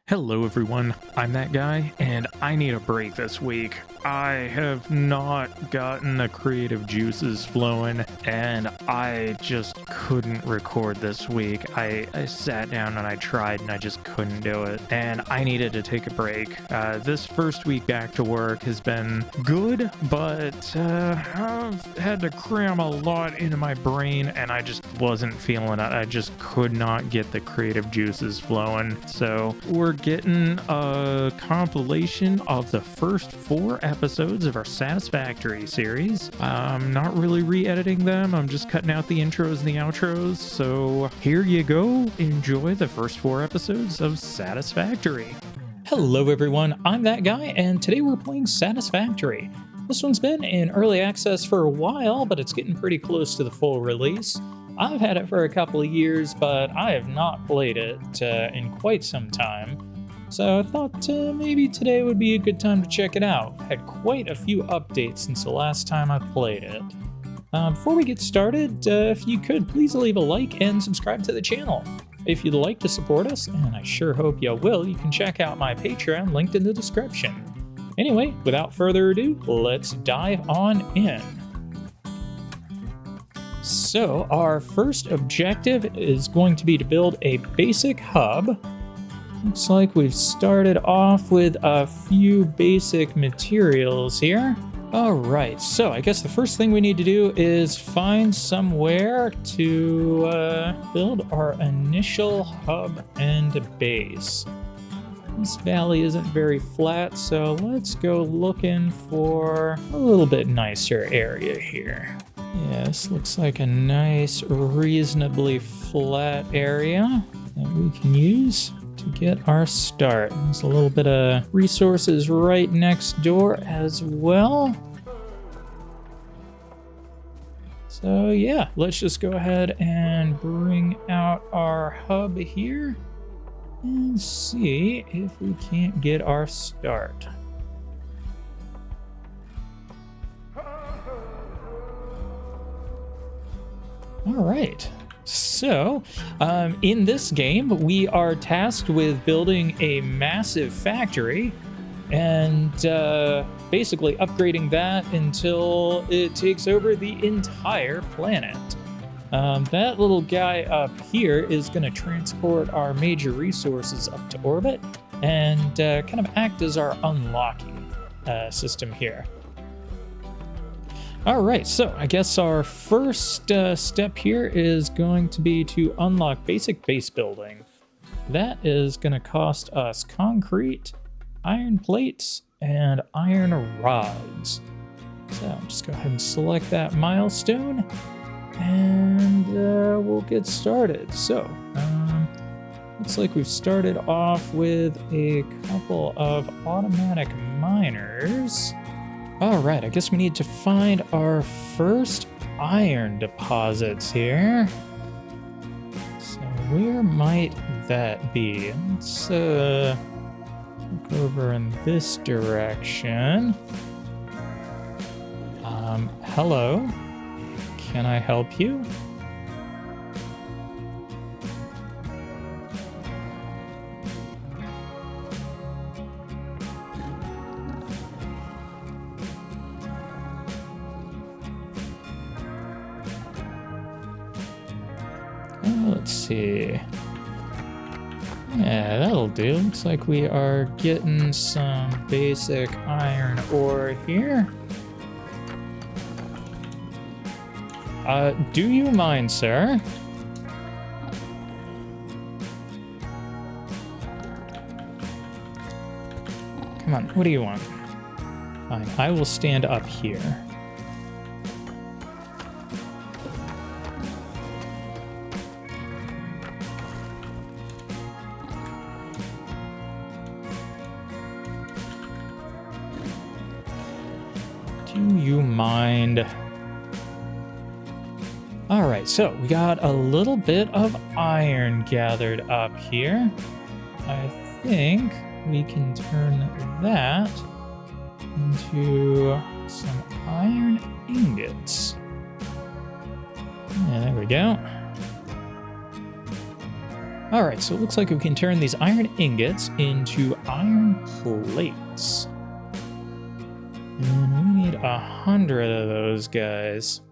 Hello everyone, I'm that guy, and I need a break this week. I have not gotten the creative juices flowing, and I just couldn't record this week. I sat down and I tried and I just couldn't do it, and I needed to take a break. This first week back to work has been good, but I've had to cram a lot into my brain, and I just wasn't feeling it. I just could not get the creative juices flowing, so we're getting a compilation of the first 4 episodes of our Satisfactory series. I'm not really re-editing them, I'm just cutting out the intros and the outros, so here you go. Enjoy the first 4 episodes of Satisfactory. Hello everyone, I'm that guy, and today we're playing Satisfactory. This one's been in early access for a while, but it's getting pretty close to the full release. I've had it for a couple of years, but I have not played it in quite some time. So I thought maybe today would be a good time to check it out. Had quite a few updates since the last time I played it. Before we get started, if you could please leave a like and subscribe to the channel. If you'd like to support us, and I sure hope you will, you can check out my Patreon linked in the description. Anyway, without further ado, let's dive on in. So our first objective is going to be to build a basic hub. Looks like we've started off with a few basic materials here. All right, so I guess the first thing we need to do is find somewhere to build our initial hub and base. This valley isn't very flat, so let's go looking for a little bit nicer area here. Yeah, this looks like a nice, reasonably flat area that we can use to get our start. There's a little bit of resources right next door as well. So yeah, let's just go ahead and bring out our hub here and see if we can't get our start. All right. So, in this game, we are tasked with building a massive factory and basically upgrading that until it takes over the entire planet. That little guy up here is going to transport our major resources up to orbit and kind of act as our unlocking system here. All right, so I guess our first step here is going to be to unlock basic base building. That is going to cost us concrete, iron plates, and iron rods. So just go ahead and select that milestone, and we'll get started. So, looks like we've started off with a couple of automatic miners. All right, I guess we need to find our first iron deposits here. So where might that be? Let's look over in this direction. Hello, can I help you? Let's see. Yeah, that'll do. Looks like we are getting some basic iron ore here. Do you mind, sir? Come on, what do you want? Fine, I will stand up here. Do you mind? All right, so we got a little bit of iron gathered up here. I think we can turn that into some iron ingots. Yeah, there we go. All right, so it looks like we can turn these iron ingots into iron plates. And we need 100 of those guys.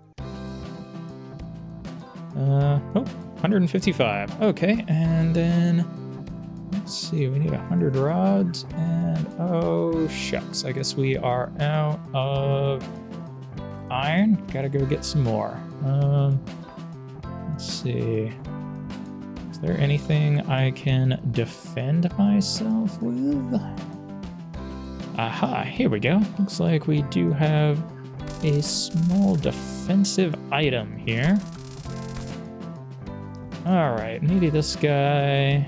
Oh, 155. Okay, and then let's see, we need 100 rods, and oh shucks, I guess we are out of iron. Gotta go get some more. Let's see. Is there anything I can defend myself with? Aha, here we go. Looks like we do have a small defensive item here. Alright, maybe this guy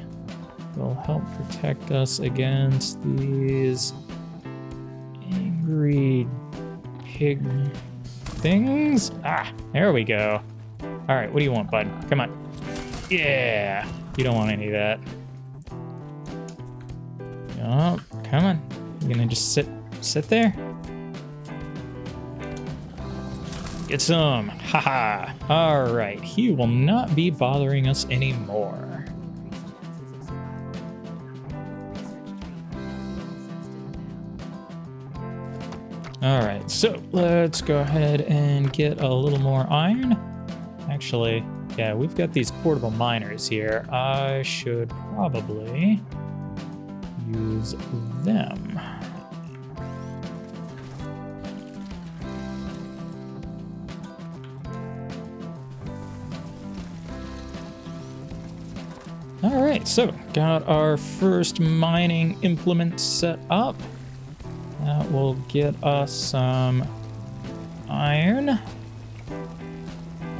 will help protect us against these angry pig things. Ah, there we go. Alright, what do you want, bud? Come on. Yeah, you don't want any of that. Oh, come on. You're gonna just sit there? Get some. Haha. All right, he will not be bothering us anymore. All right, so let's go ahead and get a little more iron. Actually, yeah, we've got these portable miners here. I should probably use them. All right, so got our first mining implement set up. That will get us some iron.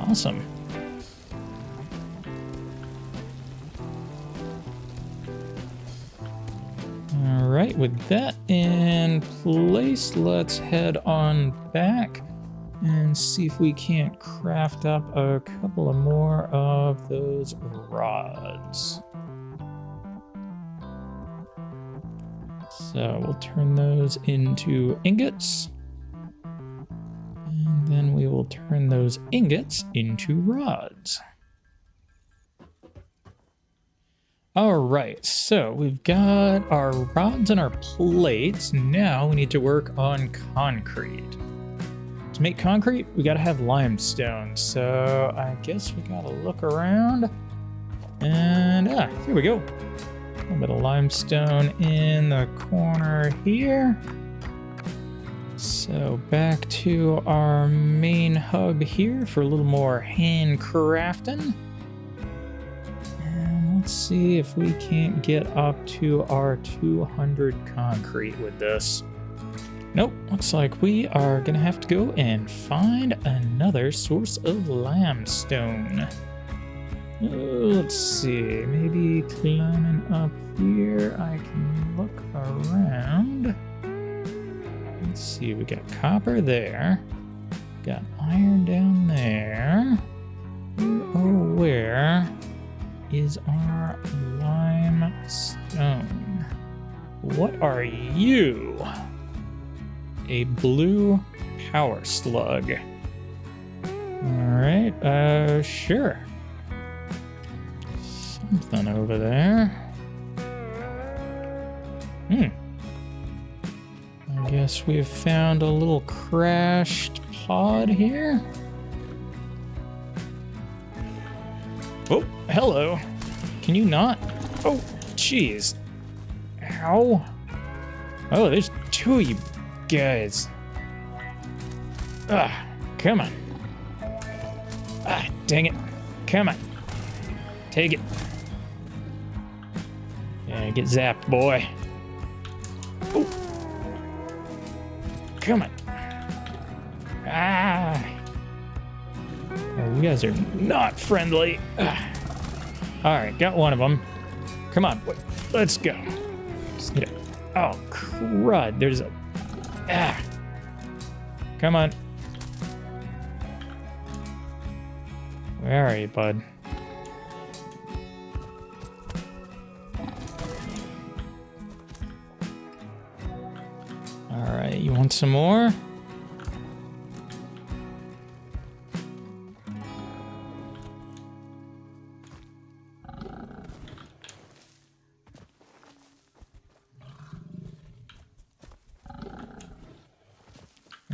Awesome. All right, with that in place, let's head on back and see if we can't craft up a couple of more of those rods. So we'll turn those into ingots. And then we will turn those ingots into rods. All right, so we've got our rods and our plates. Now we need to work on concrete. To make concrete, we gotta have limestone. So I guess we gotta look around. And here we go. A little bit of limestone in the corner here. So back to our main hub here for a little more handcrafting. And let's see if we can't get up to our 200 concrete with this. Nope, looks like we are gonna have to go and find another source of limestone. Let's see, maybe climbing up here, I can look around. Let's see, we got copper there. Got iron down there. Oh, where is our limestone? What are you? A blue power slug. Alright, sure. Something over there. I guess we've found a little crashed pod here. Oh, hello. Can you not? Oh, jeez. Ow. Oh, there's two of you guys. Come on. Dang it. Come on. Take it. Yeah, get zapped, boy. Oh. Come on. Oh, you guys are not friendly. All right, got one of them. Come on, let's go. Just need oh, crud. There's a... Come on. Where are you, bud? All right, you want some more?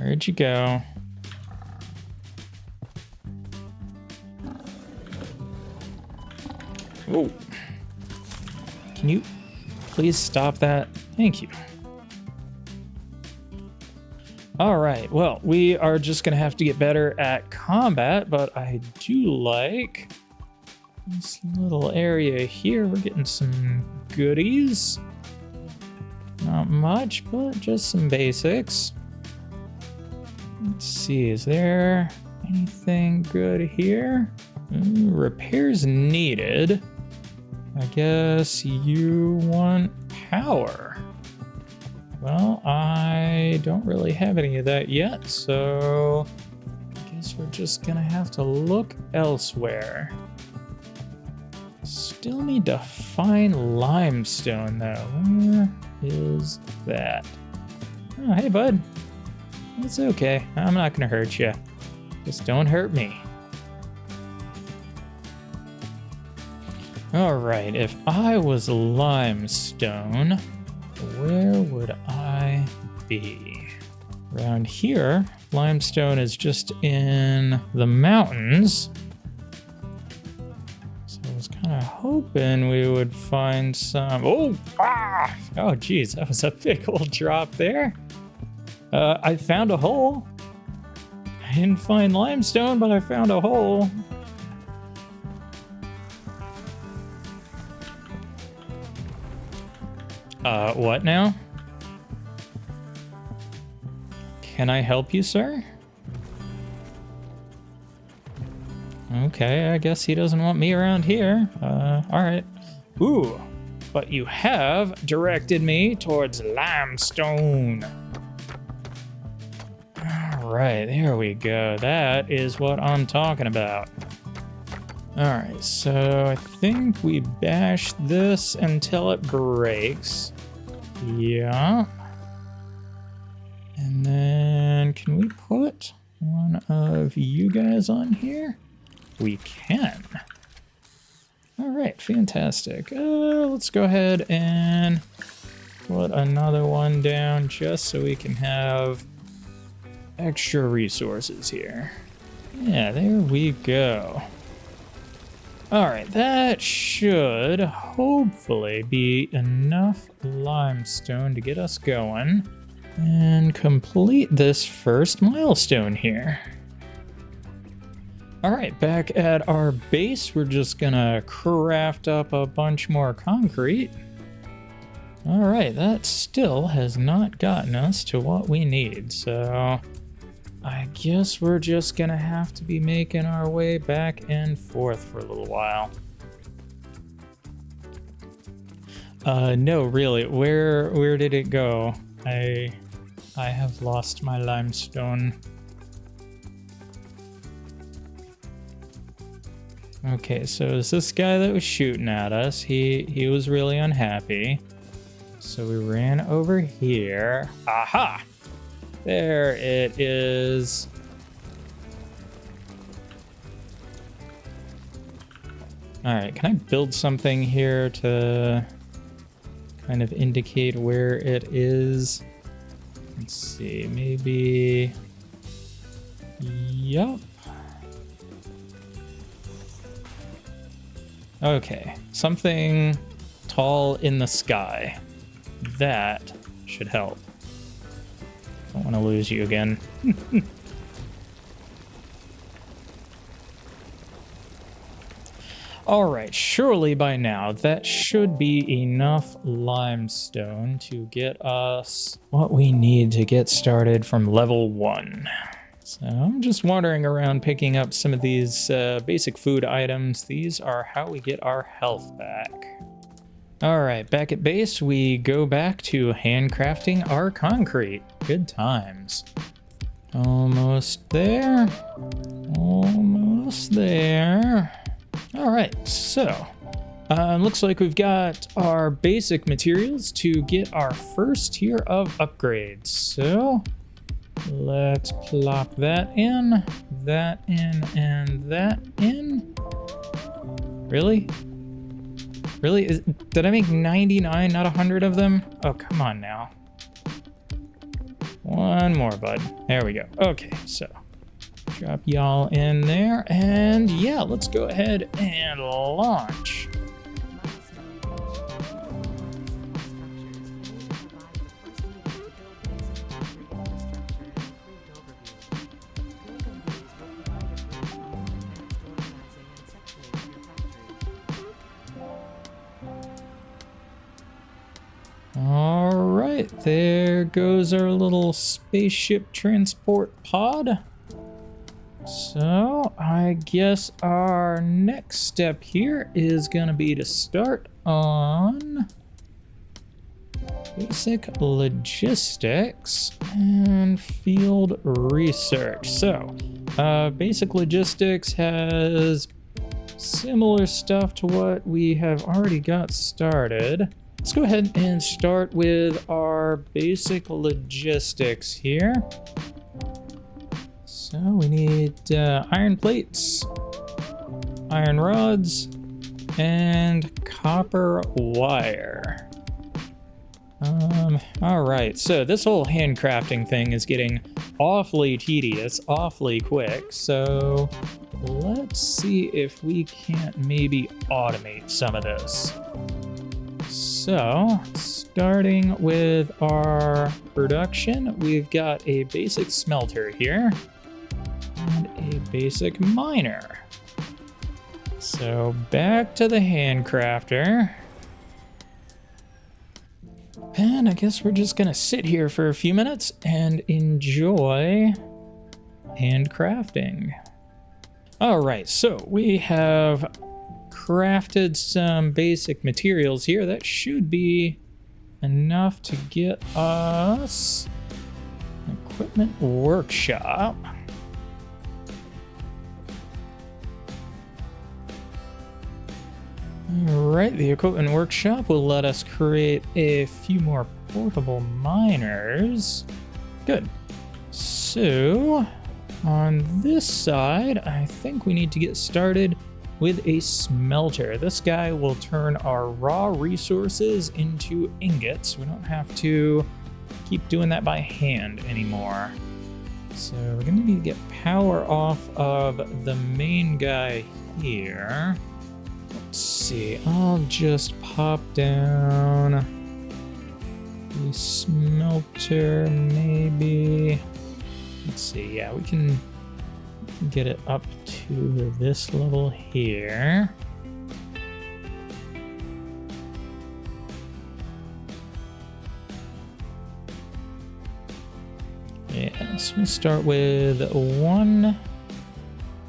Where'd you go? Whoa. Can you please stop that? Thank you. All right, well, we are just gonna have to get better at combat, but I do like this little area here. We're getting some goodies. Not much, but just some basics. Let's see, is there anything good here? Repairs needed. I guess you want power. Well, I don't really have any of that yet, so I guess we're just gonna have to look elsewhere. Still need to find limestone though. Where is that? Oh, hey bud. It's okay. I'm not gonna hurt you. Just don't hurt me. All right, if I was limestone, where would I be? Around here, limestone is just in the mountains. So I was kind of hoping we would find some. Oh, geez, that was a big old drop there. I found a hole. I didn't find limestone, but I found a hole. What now? Can I help you, sir? Okay, I guess he doesn't want me around here. Alright. Ooh, but you have directed me towards limestone. Alright, there we go. That is what I'm talking about. Alright, so I think we bash this until it breaks. Yeah. And then can we put one of you guys on here? We can. Alright, fantastic. Let's go ahead and put another one down just so we can have extra resources here. Yeah, there we go. Alright, that should hopefully be enough limestone to get us going and complete this first milestone here. Alright, back at our base, we're just gonna craft up a bunch more concrete. Alright, that still has not gotten us to what we need, so I guess we're just gonna have to be making our way back and forth for a little while. No, really, where did it go? I have lost my limestone. Okay, so is this guy that was shooting at us? He was really unhappy. So we ran over here. Aha! There it is. All right, can I build something here to kind of indicate where it is? Let's see, maybe. Yup. Okay, something tall in the sky. That should help. Don't want to lose you again. All right, surely by now that should be enough limestone to get us what we need to get started from level 1. So I'm just wandering around picking up some of these basic food items. These are how we get our health back. All right, back at base, we go back to handcrafting our concrete. Good times. Almost there. Almost there. All right, so looks like we've got our basic materials to get our first tier of upgrades. So let's plop that in, and that in. Really? Really? Did I make 99, not 100 of them? Oh, come on now. One more, bud. There we go. Okay, so drop y'all in there. And yeah, let's go ahead and launch. All right, there goes our little spaceship transport pod. So I guess our next step here is gonna be to start on basic logistics and field research. So basic logistics has similar stuff to what we have already got started. Let's go ahead and start with our basic logistics here. So we need iron plates, iron rods, and copper wire. All right, so this whole handcrafting thing is getting awfully tedious, awfully quick. So let's see if we can't maybe automate some of this. So, starting with our production, we've got a basic smelter here and a basic miner. So, back to the handcrafter. And I guess we're just gonna sit here for a few minutes and enjoy handcrafting. All right, so we have crafted some basic materials here. That should be enough to get us an equipment workshop. All right, the equipment workshop will let us create a few more portable miners. Good. So on this side, I think we need to get started with a smelter. This guy will turn our raw resources into ingots. We don't have to keep doing that by hand anymore. So we're gonna need to get power off of the main guy here. Let's see, I'll just pop down the smelter maybe. Let's see, yeah, we can get it up to this level here. Yeah, so we'll start with 1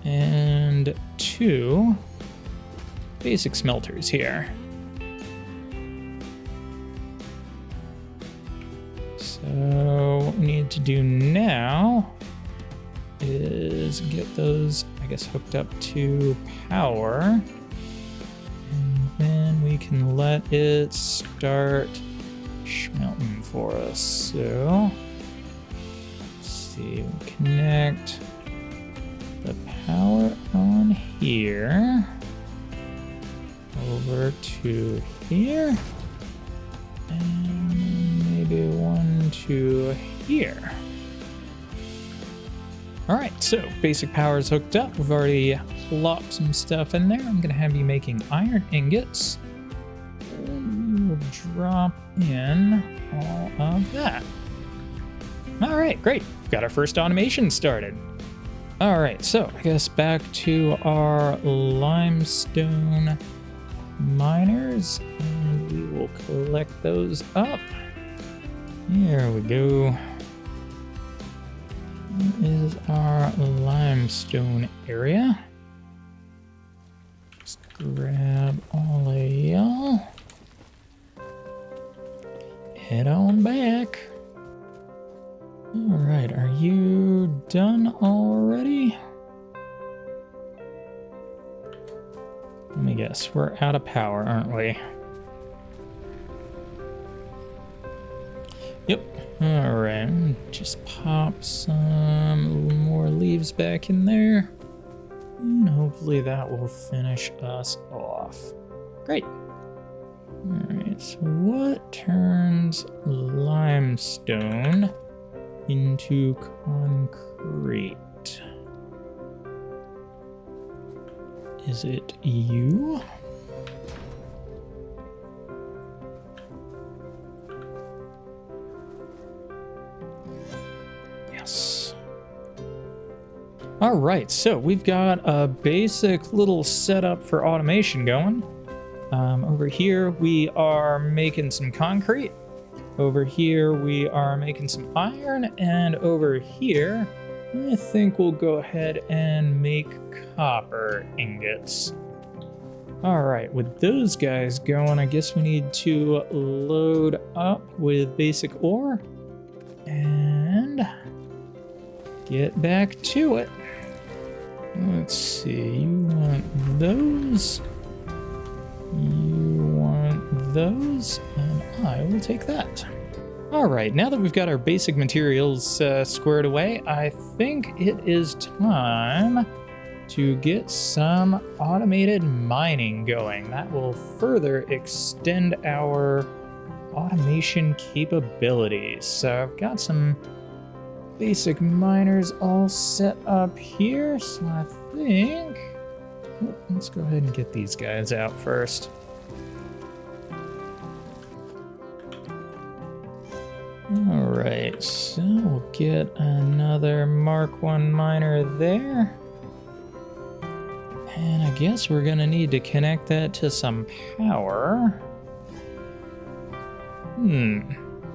and 2 basic smelters here. So what we need to do now is get those, I guess, hooked up to power, and then we can let it start smelting for us. So let's see, we'll connect the power on here over to here, and maybe 1 to here. All right, so basic power is hooked up. We've already plopped some stuff in there. I'm gonna have you making iron ingots. And we will drop in all of that. All right, great. We've got our first automation started. All right, so I guess back to our limestone miners, and we will collect those up. Here we go. Is our limestone area. Just grab all of y'all. Head on back. All right, are you done already? Let me guess, we're out of power, aren't we? Yep. All right, just pop some more leaves back in there, and hopefully that will finish us off. Great. All right, so what turns limestone into concrete. Is it you? Yes. All right, so we've got a basic little setup for automation going. Over here, we are making some concrete. Over here, we are making some iron. And over here, I think we'll go ahead and make copper ingots. All right, with those guys going, I guess we need to load up with basic ore and get back to it. Let's see, you want those, you want those, and I will take that. All right, now that we've got our basic materials squared away, I think it is time to get some automated mining going. That will further extend our automation capabilities. So I've got some basic miners all set up here, so I think... let's go ahead and get these guys out first. Alright, so we'll get another Mark 1 miner there. And I guess we're gonna need to connect that to some power.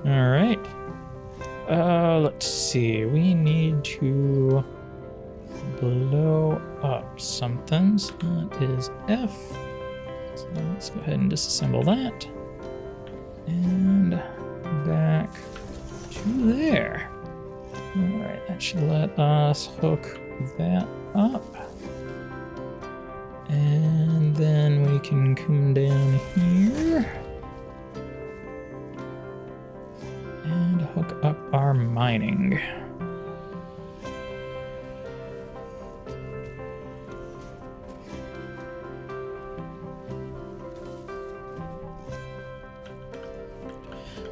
Alright. Let's see, we need to blow up something. So that is F. So let's go ahead and disassemble that. And back to there. Alright, that should let us hook that up. And then we can come down here and hook up our mining.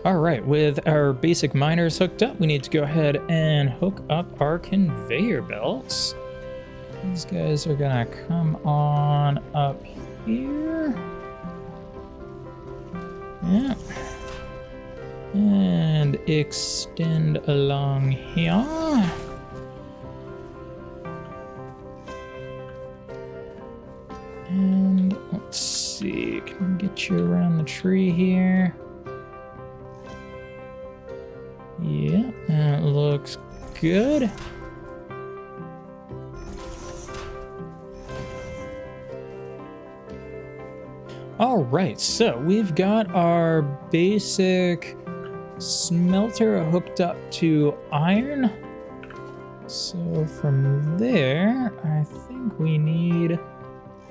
All right, with our basic miners hooked up, we need to go ahead and hook up our conveyor belts. These guys are gonna come on up here. Yeah. And extend along here. And let's see, can we get you around the tree here? Yeah, that looks good. All right, so we've got our basic smelter hooked up to iron. So from there, I think we need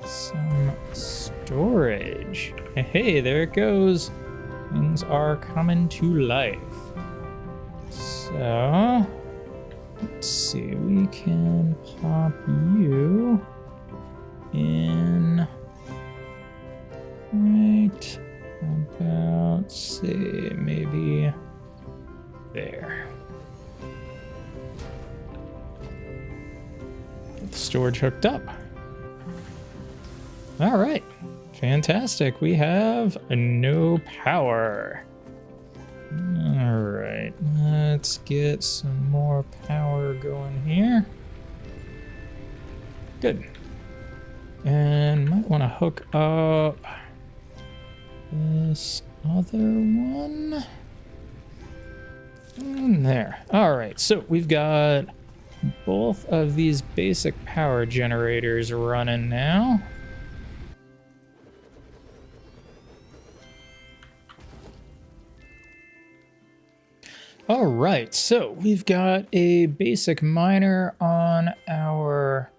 some storage. Hey, there it goes. Things are coming to life. So, let's see, we can pop you in right about, say, maybe there. Get the storage hooked up. All right, fantastic. We have no power. All right, let's get some more power going here. Good. And might want to hook up this other one. And there. All right, so we've got both of these basic power generators running now. All right, so we've got a basic miner on our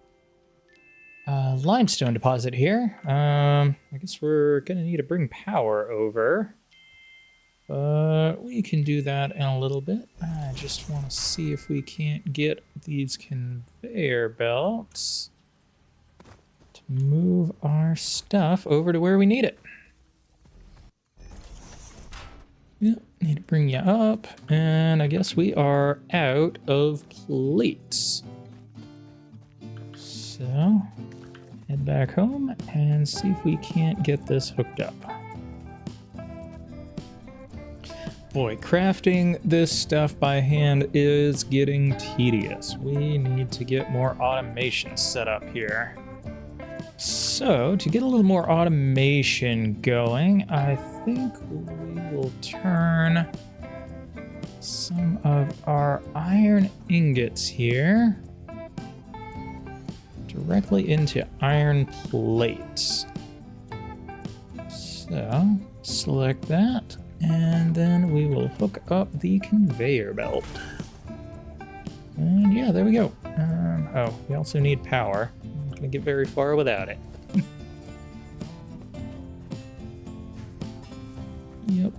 limestone deposit here. I guess we're gonna need to bring power over, but we can do that in a little bit. I just want to see if we can't get these conveyor belts to move our stuff over to where we need it. Yep, need to bring you up, and I guess we are out of plates. So, head back home and see if we can't get this hooked up. Boy, crafting this stuff by hand is getting tedious. We need to get more automation set up here. So, to get a little more automation going, I think we will turn some of our iron ingots here directly into iron plates. So, select that, and then we will hook up the conveyor belt. And yeah, there we go. Oh, we also need power. I'm not gonna get very far without it. Yep.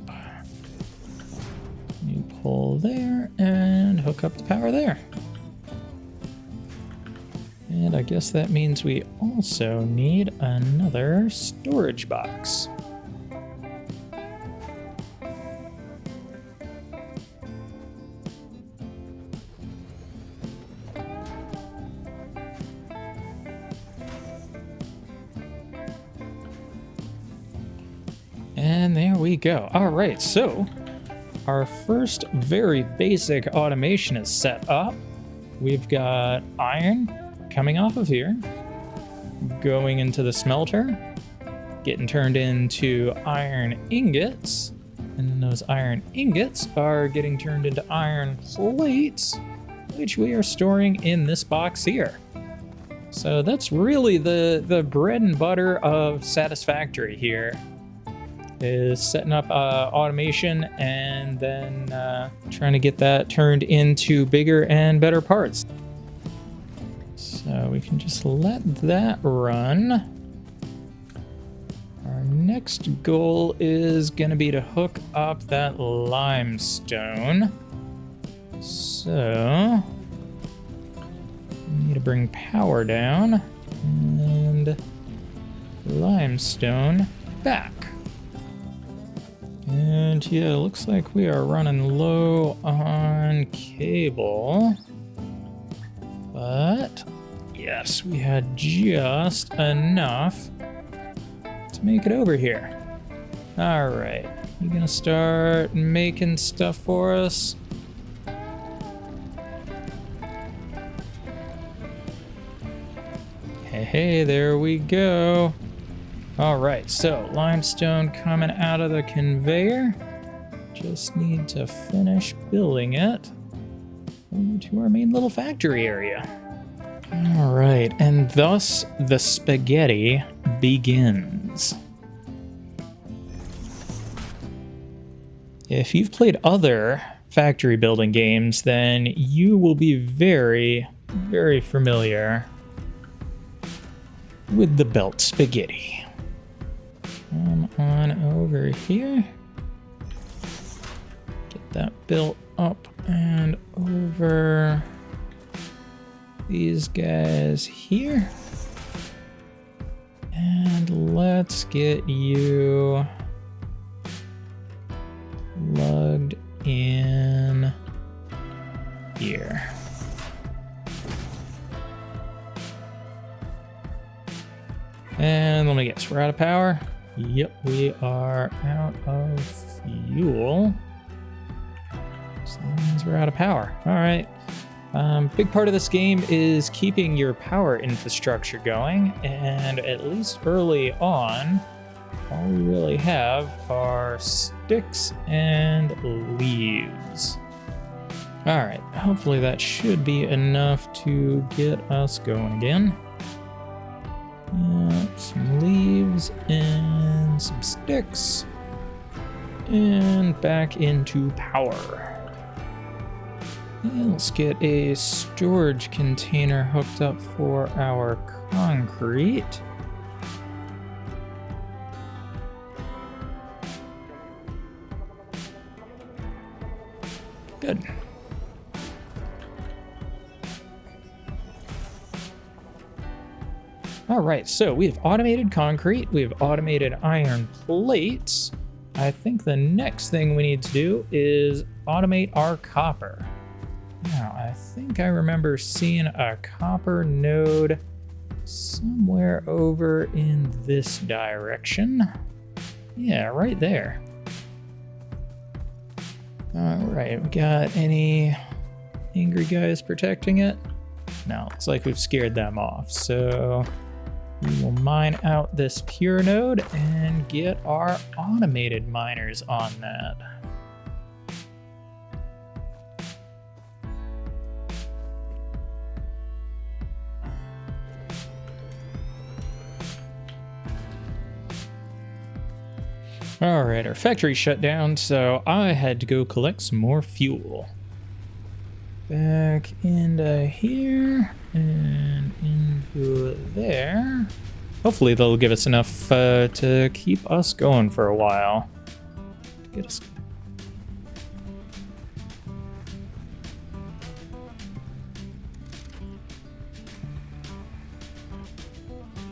You pull there and hook up the power there. And I guess that means we also need another storage box. And there we go. All right, so our first very basic automation is set up. We've got iron coming off of here, going into the smelter, getting turned into iron ingots, and then those iron ingots are getting turned into iron plates, which we are storing in this box here. So that's really the bread and butter of Satisfactory here, is setting up automation and then trying to get that turned into bigger and better parts. So we can just let that run. Our next goal is going to be to hook up that limestone. So we need to bring power down and limestone back. And yeah, looks like we are running low on cable. But yes, we had just enough to make it over here. All right, you gonna start making stuff for us? Hey, there we go. All right, so limestone coming out of the conveyor. Just need to finish building it over to our main little factory area. All right, and thus the spaghetti begins. If you've played other factory building games, then you will be very, very familiar with the belt spaghetti. Come on over here. Get that built up and over these guys here. And let's get you lugged in here. And let me guess, we're out of power? Yep, we are out of fuel. So that means we're out of power. All right. Big part of this game is keeping your power infrastructure going, and at least early on, all we really have are sticks and leaves. All right, hopefully that should be enough to get us going again. Some leaves and some sticks, and back into power. And let's get a storage container hooked up for our concrete. Good. All right, so we have automated concrete, we have automated iron plates, I think the next thing we need to do is automate our copper. Now, I think I remember seeing a copper node somewhere over in this direction. Yeah, right there. All right, we got any angry guys protecting it? No, looks like we've scared them off. So we will mine out this pure node and get our automated miners on that. All right, our factory shut down, so I had to go collect some more fuel. Back into here and into there. Hopefully they'll give us enough to keep us going for a while. Get us.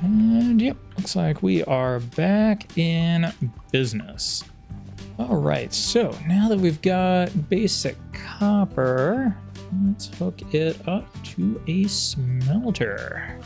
And yep, looks like we are back in business. All right, so now that we've got basic copper, let's hook it up to a smelter.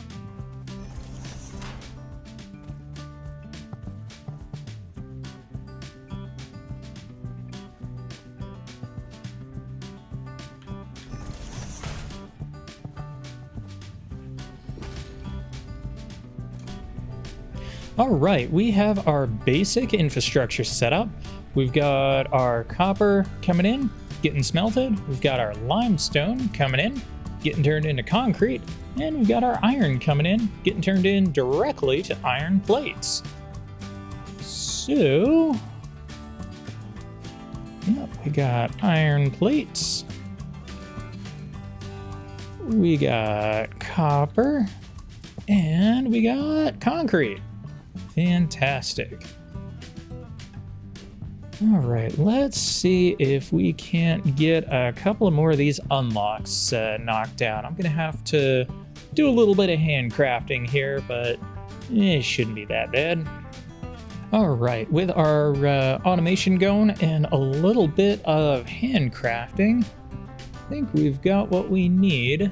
All right, we have our basic infrastructure set up. We've got our copper coming in, getting smelted. We've got our limestone coming in, getting turned into concrete. And we've got our iron coming in, getting turned in directly to iron plates. So, yep, we got iron plates. We got copper. And we got concrete. Fantastic. All right, let's see if we can't get a couple of more of these unlocks knocked out. I'm gonna have to do a little bit of handcrafting here, but it shouldn't be that bad. All right, with our automation going and a little bit of handcrafting, I think we've got what we need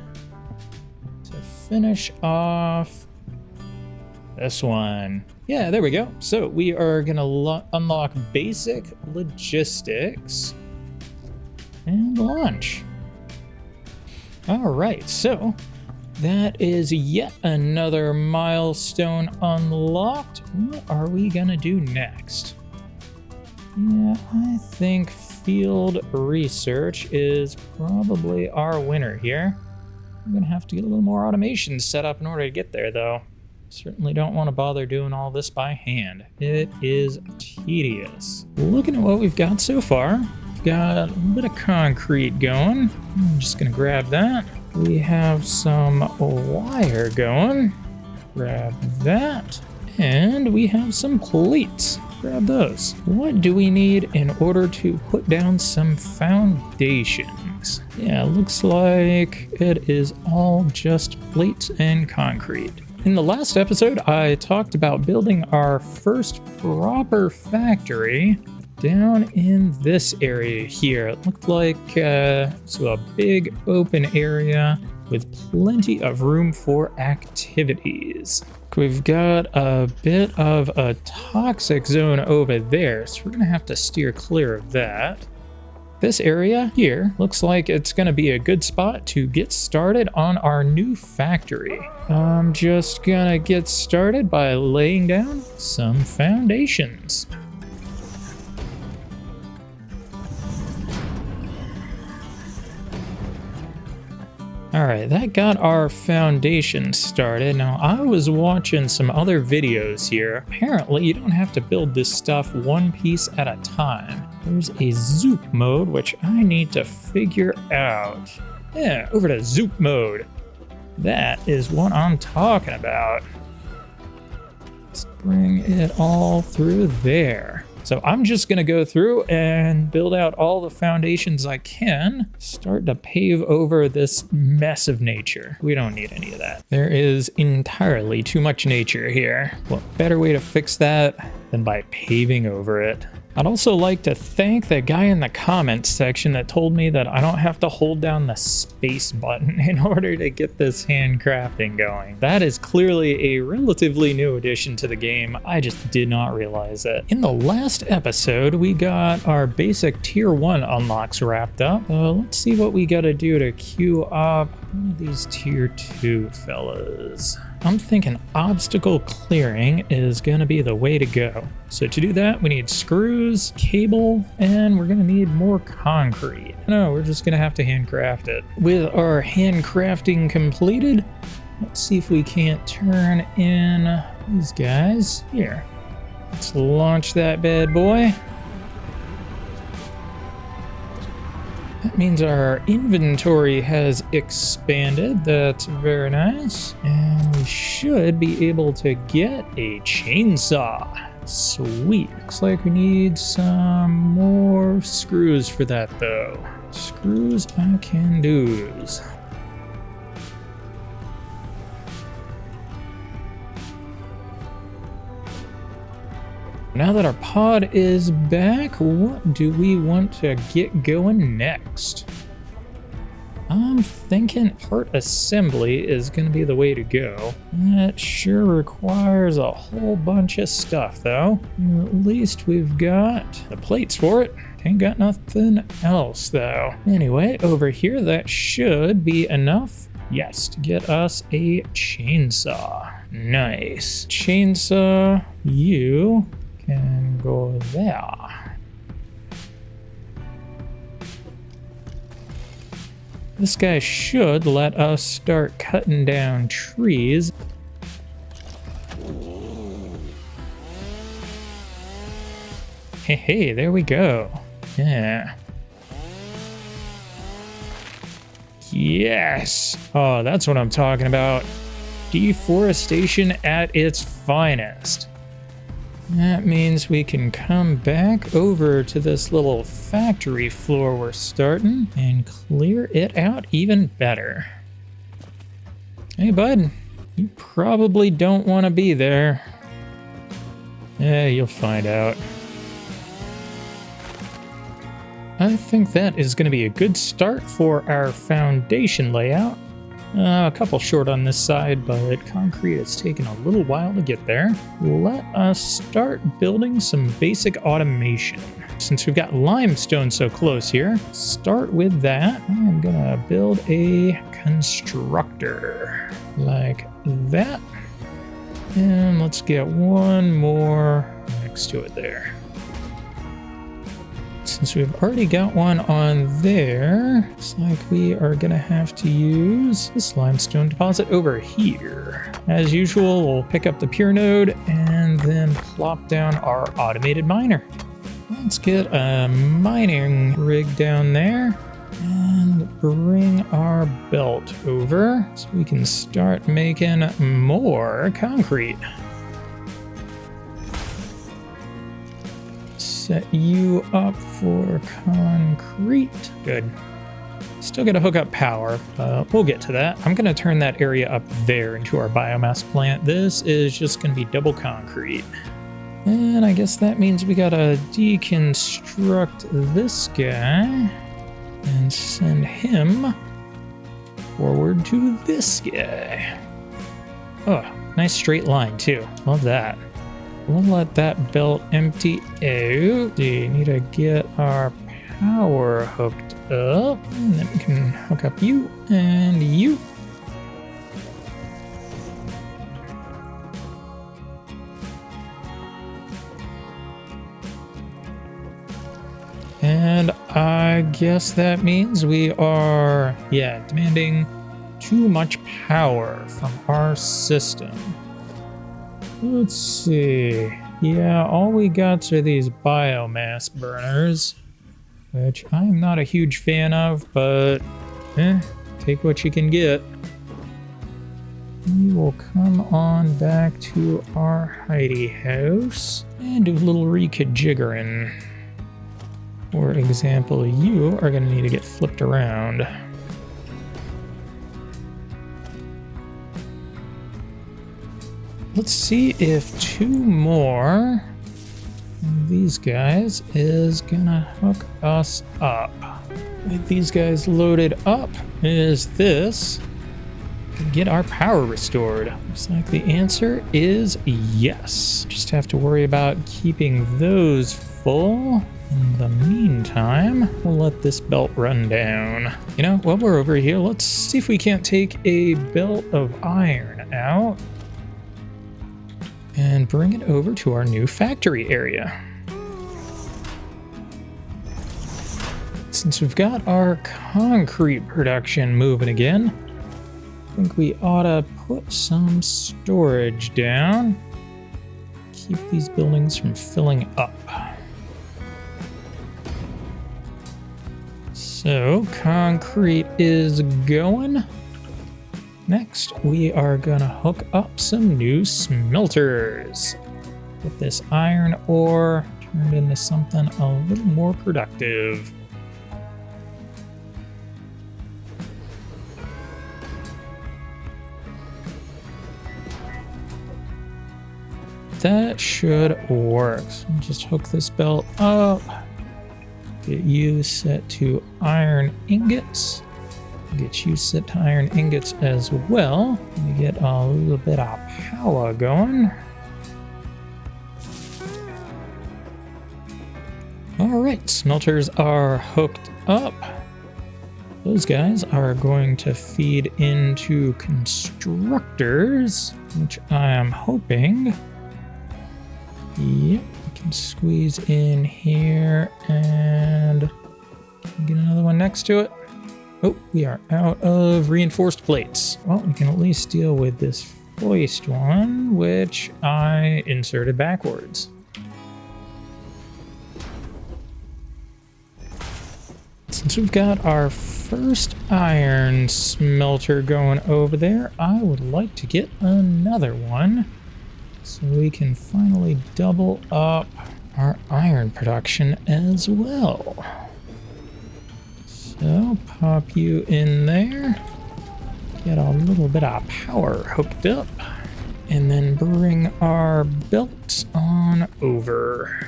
to finish off this one. Yeah, there we go. So we are gonna unlock basic logistics and launch. All right, so that is yet another milestone unlocked. What are we gonna do next? Yeah, I think field research is probably our winner here. I'm gonna have to get a little more automation set up in order to get there though. Certainly don't want to bother doing all this by hand. It is tedious. Looking at what we've got so far, we've got a bit of concrete going. I'm just gonna grab that. We have some wire going. Grab that. And we have some plates. Grab those. What do we need in order to put down some foundations? Yeah, looks like it is all just plates and concrete. In the last episode, I talked about building our first proper factory down in this area here. It looked like so a big open area with plenty of room for activities. We've got a bit of a toxic zone over there, so we're gonna have to steer clear of that. This area here looks like it's gonna be a good spot to get started on our new factory. I'm just gonna get started by laying down some foundations. All right, that got our foundation started. Now, I was watching some other videos here. Apparently, you don't have to build this stuff one piece at a time. There's a zoop mode, which I need to figure out. Yeah, over to zoop mode. That is what I'm talking about. Let's bring it all through there. So I'm just gonna go through and build out all the foundations I can, start to pave over this mess of nature. We don't need any of that. There is entirely too much nature here. What better way to fix that than by paving over it? I'd also like to thank the guy in the comments section that told me that I don't have to hold down the space button in order to get this handcrafting going. That is clearly a relatively new addition to the game. I just did not realize it. In the last episode, we got our basic tier 1 unlocks wrapped up. Let's see what we gotta do to queue up one of these tier 2 fellas. I'm thinking obstacle clearing is gonna be the way to go. So to do that, we need screws, cable, and we're gonna need more concrete. No, we're just gonna have to handcraft it. With our handcrafting completed, let's see if we can't turn in these guys. Here, let's launch that bad boy. That means our inventory has expanded. That's very nice. And we should be able to get a chainsaw. Sweet. Looks like we need some more screws for that though. Screws I can do's. Now that our pod is back, what do we want to get going next? I'm thinking part assembly is going to be the way to go. That sure requires a whole bunch of stuff though. At least we've got the plates for it. Ain't got nothing else though. Anyway, over here that should be enough. Yes, to get us a chainsaw. Nice. Chainsaw, you can go there. This guy should let us start cutting down trees. Hey, there we go. Yeah. Yes! Oh, that's what I'm talking about. Deforestation at its finest. That means we can come back over to this little factory floor we're starting and clear it out even better. Hey, bud. You probably don't want to be there. Yeah, you'll find out. I think that is going to be a good start for our foundation layout. A couple short on this side, but concrete has taken a little while to get there. Let us start building some basic automation. Since we've got limestone so close here, start with that. I'm gonna build a constructor like that. And let's get one more next to it there. Since we've already got one on there, looks like we are gonna have to use this limestone deposit over here. As usual, we'll pick up the pure node and then plop down our automated miner. Let's get a mining rig down there and bring our belt over so we can start making more concrete. Set you up for concrete. Good. Still got to hook up power, but we'll get to that. I'm going to turn that area up there into our biomass plant. This is just going to be double concrete. And I guess that means we got to deconstruct this guy and send him forward to this guy. Oh, nice straight line too. Love that. We'll let that belt empty out. We need to get our power hooked up. And then we can hook up you and you. And I guess that means we are, demanding too much power from our system. Let's see. Yeah, all we got are these biomass burners, which I'm not a huge fan of, but take what you can get. We will come on back to our hidey house and do a little reconfiguring. For example, you are going to need to get flipped around. Let's see if two more And these guys is gonna hook us up. With these guys loaded up, is this gonna get our power restored? Looks like the answer is yes. Just have to worry about keeping those full. In the meantime, we'll let this belt run down. You know, while we're over here, let's see if we can't take a belt of iron out and bring it over to our new factory area. Since we've got our concrete production moving again, I think we ought to put some storage down. Keep these buildings from filling up. So, concrete is going. Next, we are gonna hook up some new smelters. Get this iron ore turned into something a little more productive. That should work. So just hook this belt up. Get you set to iron ingots. Get you set to iron ingots as well. We get a little bit of power going. All right, smelters are hooked up. Those guys are going to feed into constructors, which I am hoping. Yep, we can squeeze in here and get another one next to it. Oh, we are out of reinforced plates. Well, we can at least deal with this foist one, which I inserted backwards. Since we've got our first iron smelter going over there, I would like to get another one so we can finally double up our iron production as well. So pop you in there, get a little bit of power hooked up, and then bring our belts on over.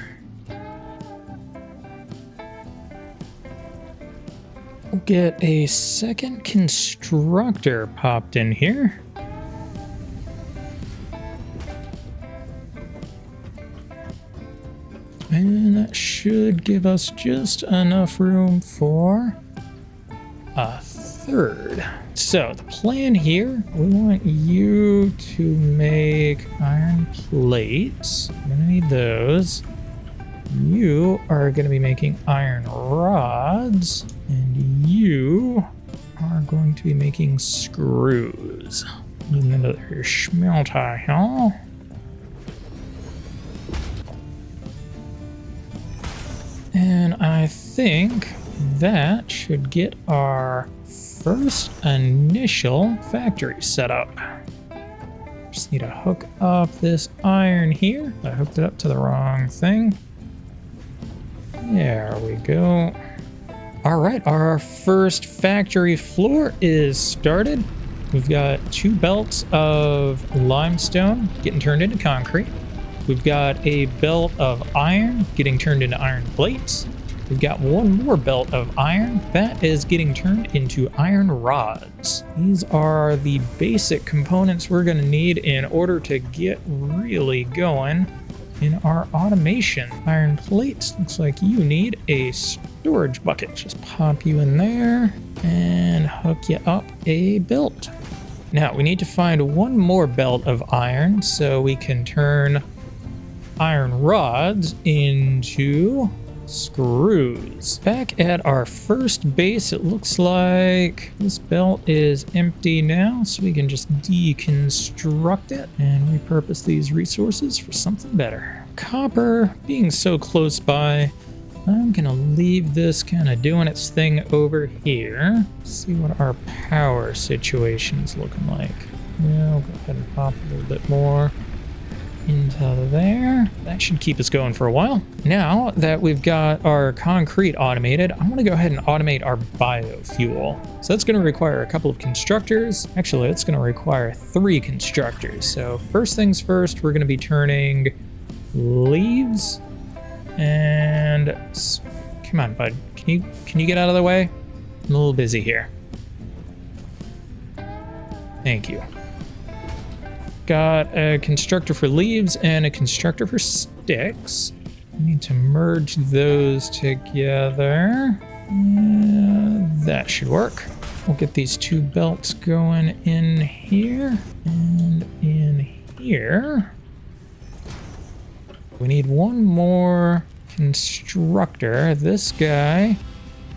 We'll get a second constructor popped in here. And that should give us just enough room for a third. So the plan here, we want you to make iron plates. We're gonna need those. You are gonna be making iron rods, and you are going to be making screws. Need another smelter here. And I think that should get our first initial factory set up. Just need to hook up this iron here. I hooked it up to the wrong thing. There we go. All right, our first factory floor is started. We've got 2 belts of limestone getting turned into concrete. We've got a belt of iron getting turned into iron plates. We've got 1 more belt of iron that is getting turned into iron rods. These are the basic components we're going to need in order to get really going in our automation. Iron plates, looks like you need a storage bucket. Just pop you in there and hook you up a belt. Now we need to find 1 more belt of iron so we can turn iron rods into screws. Back at our first base, it looks like this belt is empty now, so we can just deconstruct it and repurpose these resources for something better. Copper being so close by, I'm gonna leave this kind of doing its thing over here. See what our power situation is looking like. Yeah, I'll go ahead and pop a little bit more into there. That should keep us going for a while. Now that we've got our concrete automated, I want to go ahead and automate our biofuel. So that's going to require a couple of constructors. Actually, it's going to require 3 constructors. So first things first, we're going to be turning leaves And come on, bud. Can you get out of the way? I'm a little busy here. Thank you. Got a constructor for leaves and a constructor for sticks. I need to merge those together. That should work. We'll get these two belts going in here and in here. We need one more constructor. This guy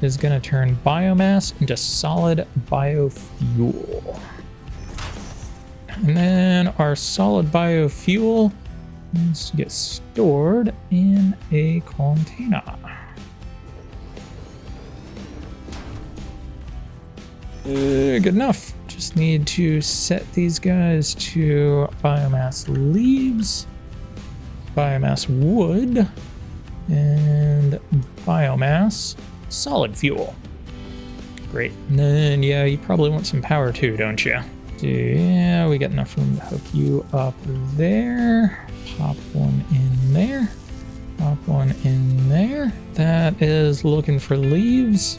is going to turn biomass into solid biofuel. And then our solid biofuel needs to get stored in a container. Good enough. Just need to set these guys to biomass leaves, biomass wood, and biomass solid fuel. Great. And then, yeah, you probably want some power too, don't you? Yeah, we got enough room to hook you up there. Pop one in there. Pop one in there. That is looking for leaves.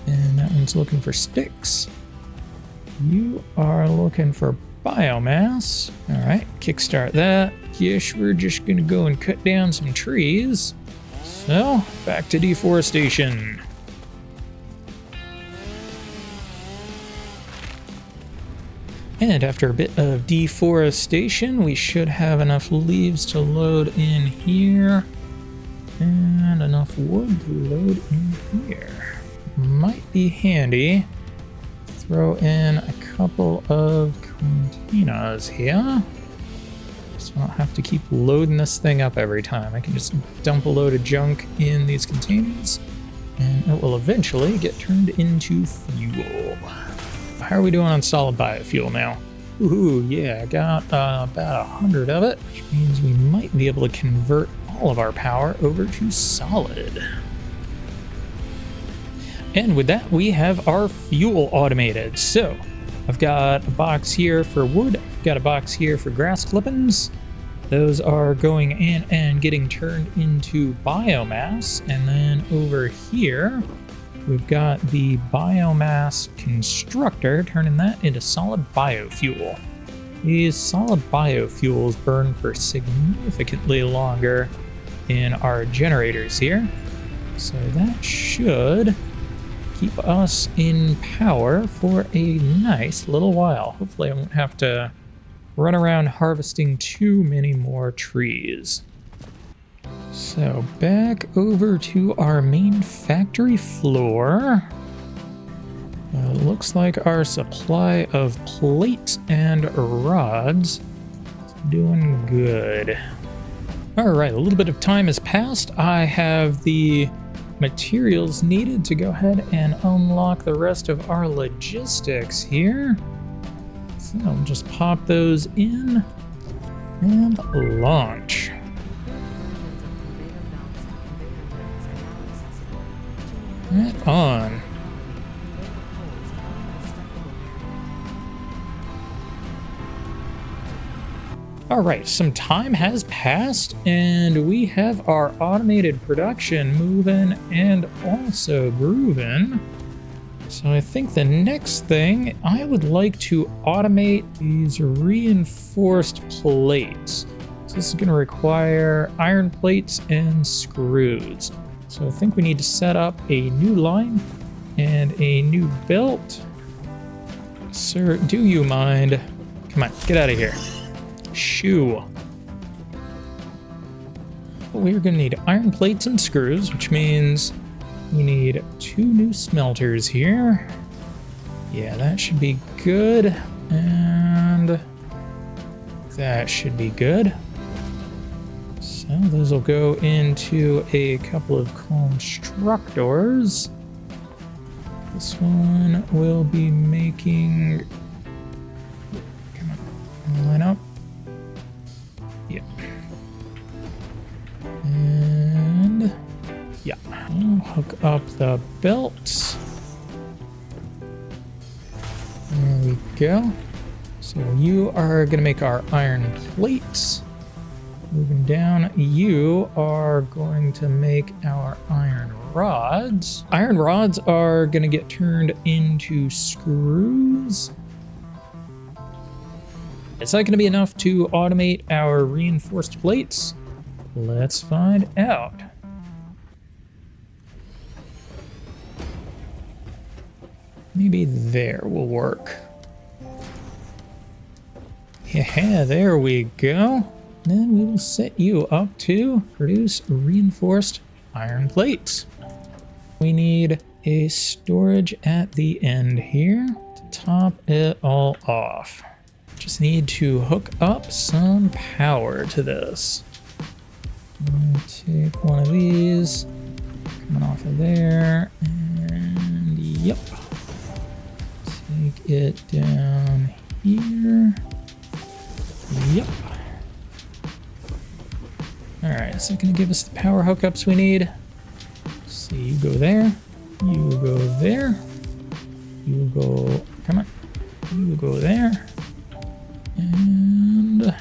And that one's looking for sticks. You are looking for biomass. All right, kickstart that. Yes, we're just gonna go and cut down some trees. So, back to deforestation. And after a bit of deforestation, we should have enough leaves to load in here. And enough wood to load in here. Might be handy. Throw in a couple of containers here. So I don't have to keep loading this thing up every time. I can just dump a load of junk in these containers and it will eventually get turned into fuel. How are we doing on solid biofuel now? Ooh, yeah, I got about 100 of it, which means we might be able to convert all of our power over to solid. And with that, we have our fuel automated. So I've got a box here for wood, got a box here for grass clippings. Those are going in and getting turned into biomass. And then over here, we've got the biomass constructor, turning that into solid biofuel. These solid biofuels burn for significantly longer in our generators here. So that should keep us in power for a nice little while. Hopefully I won't have to run around harvesting too many more trees. So back over to our main factory floor. Looks like our supply of plates and rods is doing good. All right, a little bit of time has passed. I have the materials needed to go ahead and unlock the rest of our logistics here. So I'll just pop those in and launch. Right on. All right, some time has passed and we have our automated production moving and also grooving. So I think the next thing, I would like to automate these reinforced plates. So this is going to require iron plates and screws. So I think we need to set up a new line and a new belt. Sir, do you mind? Come on, get out of here. Shoo. We're going to need iron plates and screws, which means we need 2 new smelters here. Yeah, that should be good. And that should be good. So those will go into a couple of constructors. This one will be making... Come on, line up. Yep. And yeah, I'll hook up the belts. There we go. So you are going to make our iron plates. Moving down, you are going to make our iron rods. Iron rods are going to get turned into screws. Is that going to be enough to automate our reinforced plates? Let's find out. Maybe there will work. Yeah, there we go. Then we will set you up to produce reinforced iron plates. We need a storage at the end here to top it all off. Just need to hook up some power to this. Take one of these, coming off of there, and yep. Take it down here. Yep. Alright, is that going to give us the power hookups we need? So you go there, you go there, you go, come on, you go there, and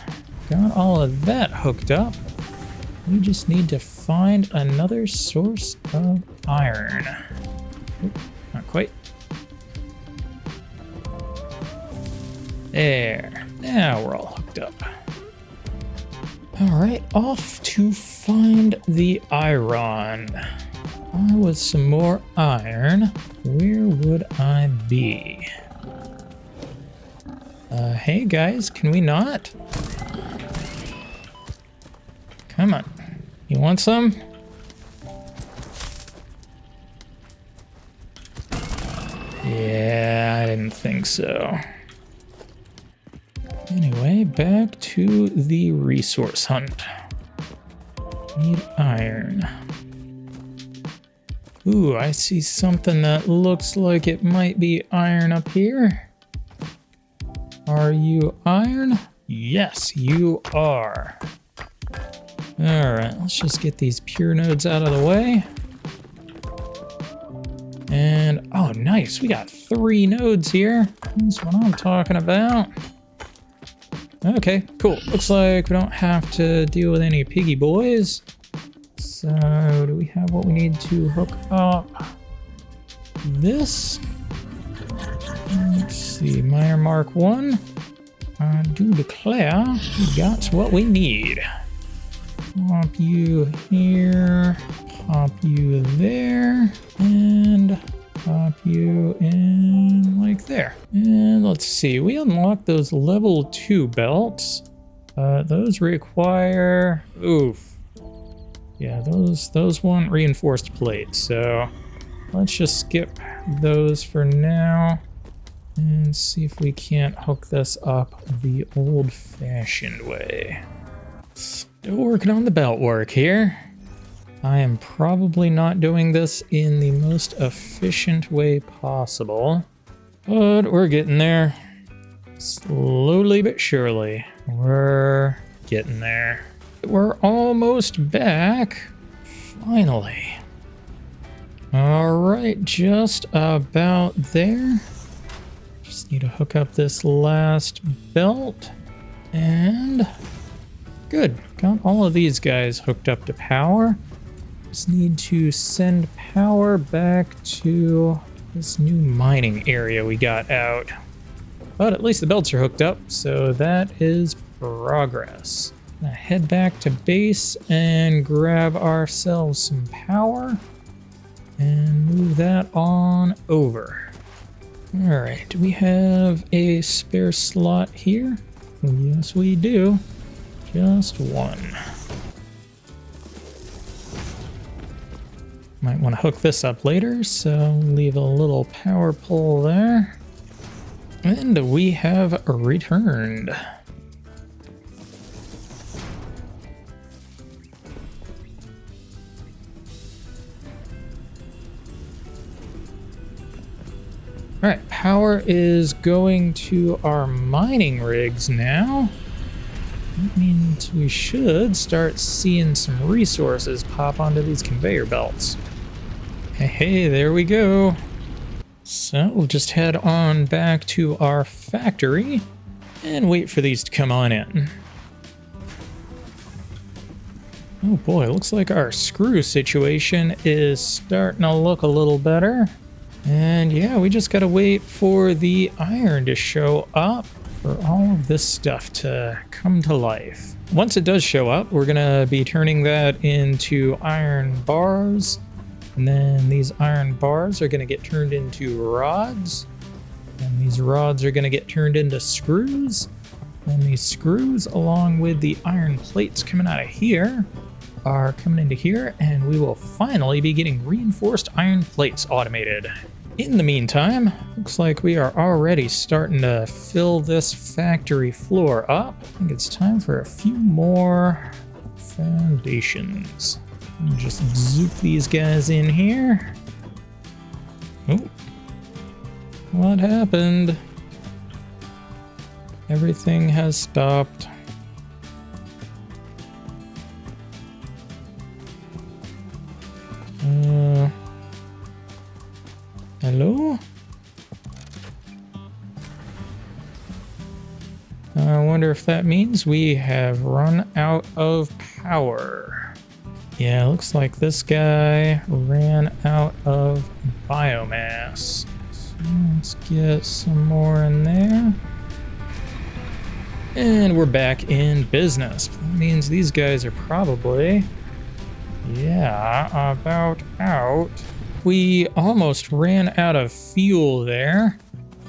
got all of that hooked up. We just need to find another source of iron. Oop, not quite. There, now we're all hooked up. All right, off to find the iron. With some more iron, where would I be? Hey guys, can we not? Come on, you want some? Yeah, I didn't think so. Anyway, back to the resource hunt. Need iron. Ooh, I see something that looks like it might be iron up here. Are you iron? Yes, you are. Alright, let's just get these pure nodes out of the way. And, oh nice, we got 3 nodes here. That's what I'm talking about. Okay, cool. Looks like we don't have to deal with any piggy boys. So, do we have what we need to hook up this? Let's see, Meyer Mark 1. I do declare we got what we need. Pop you here, pop you there, and pop you in like there. And let's see, we unlocked those level 2 belts. Those require, oof. Yeah, those want reinforced plates, so let's just skip those for now and see if we can't hook this up the old-fashioned way. Still working on the belt work here. I am probably not doing this in the most efficient way possible, but we're getting there. Slowly but surely, we're getting there. We're almost back. Finally. All right, just about there. Just need to hook up this last belt. And good. Got all of these guys hooked up to power. Just need to send power back to this new mining area we got out. But at least the belts are hooked up, so that is progress. Gonna head back to base and grab ourselves some power and move that on over. All right, do we have a spare slot here? Yes, we do. Just one. Might want to hook this up later, so leave a little power pole there. And we have returned. All right, power is going to our mining rigs now. That means we should start seeing some resources pop onto these conveyor belts. Hey, there we go. So we'll just head on back to our factory and wait for these to come on in. Oh boy, looks like our screw situation is starting to look a little better. And yeah, we just gotta wait for the iron to show up for all of this stuff to come to life. Once it does show up, we're gonna be turning that into iron bars. And then these iron bars are gonna get turned into rods. And these rods are gonna get turned into screws. And these screws, along with the iron plates coming out of here, are coming into here, and we will finally be getting reinforced iron plates automated. In the meantime, looks like we are already starting to fill this factory floor up. I think it's time for a few more foundations. Just zoop these guys in here. Oh, what happened? Everything has stopped. Hello? I wonder if that means we have run out of power. Yeah, looks like this guy ran out of biomass. So let's get some more in there. And we're back in business. That means these guys are probably, yeah, about out. We almost ran out of fuel there.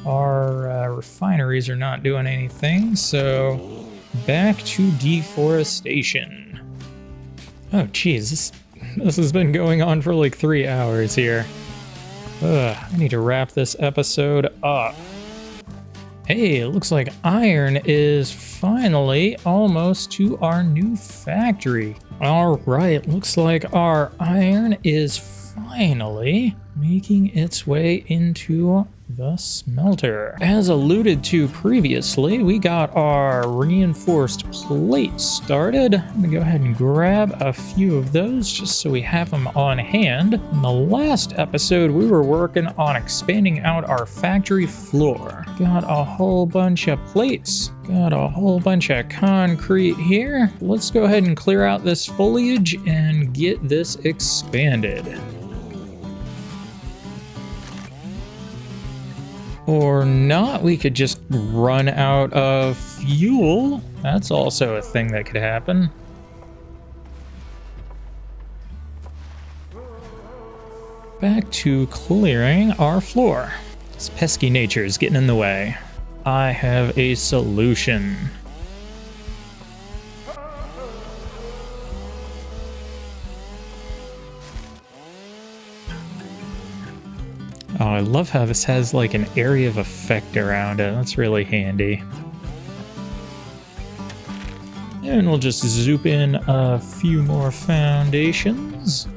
Our refineries are not doing anything, so back to deforestation. Oh geez, this has been going on for like 3 hours here. I need to wrap this episode up. Hey, it looks like iron is finally almost to our new factory. All right, looks like our iron is finally making its way into the smelter. As alluded to previously, we got our reinforced plates started. I'm gonna go ahead and grab a few of those just so we have them on hand. In the last episode, we were working on expanding out our factory floor. Got a whole bunch of plates. Got a whole bunch of concrete here. Let's go ahead and clear out this foliage and get this expanded. Or not, we could just run out of fuel. That's also a thing that could happen. Back to clearing our floor. This pesky nature is getting in the way. I have a solution. Oh, I love how this has like an area of effect around it. That's really handy. And we'll just zoop in a few more foundations.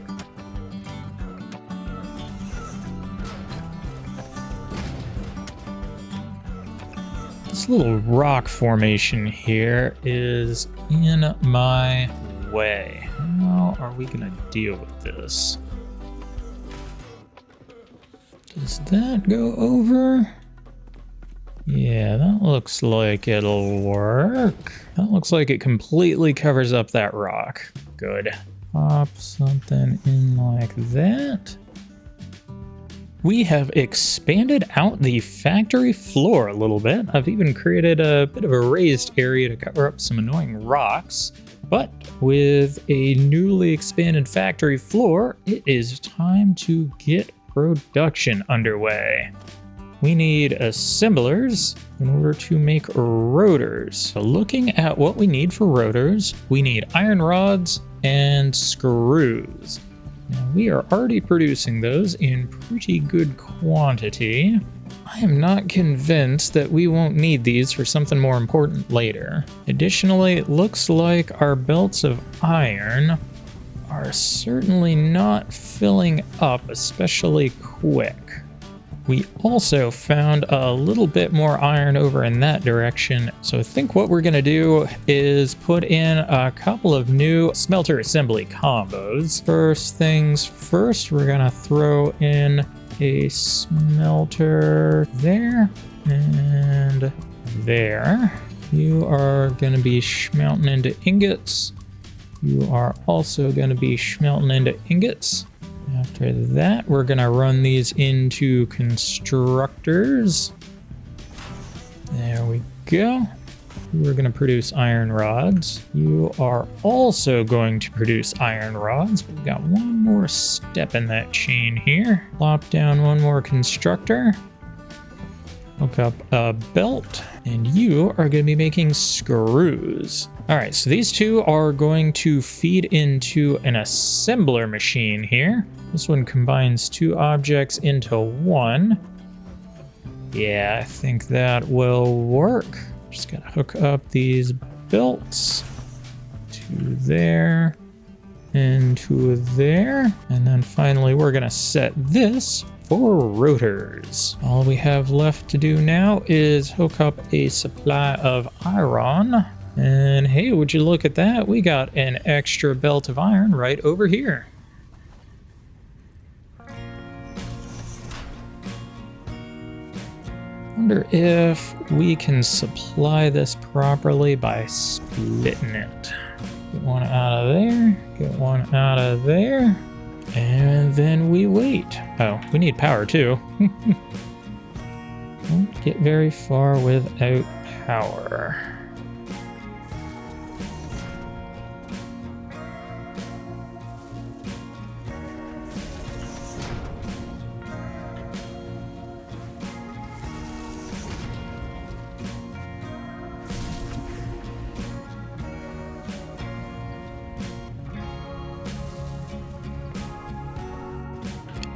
This little rock formation here is in my way. How are we gonna deal with this? Does that go over? Yeah, that looks like it'll work. That looks like it completely covers up that rock. Good. Pop something in like that. We have expanded out the factory floor a little bit. I've even created a bit of a raised area to cover up some annoying rocks. But with a newly expanded factory floor, it is time to get production underway. We need assemblers in order to make rotors. So looking at what we need for rotors, we need iron rods and screws. Now we are already producing those in pretty good quantity. I am not convinced that we won't need these for something more important later. Additionally, it looks like our belts of iron are certainly not filling up especially quick. We also found a little bit more iron over in that direction, so I think what we're gonna do is put in a couple of new smelter assembly combos. First things first, we're gonna throw in a smelter there and there. You are gonna be smelting into ingots. You are also going to be smelting into ingots. After that, we're going to run these into constructors. There we go. We're going to produce iron rods. You are also going to produce iron rods. We've got one more step in that chain here. Plop down one more constructor. Hook up a belt. And you are going to be making screws. All right, so these two are going to feed into an assembler machine here. This one combines two objects into one. Yeah, I think that will work. Just gotta hook up these belts to there and to there. And then finally, we're gonna set this for rotors. All we have left to do now is hook up a supply of iron. And hey, would you look at that? We got an extra belt of iron right over here. Wonder if we can supply this properly by splitting it. Get one out of there, get one out of there, and then we wait. Oh, we need power too. Won't get very far without power.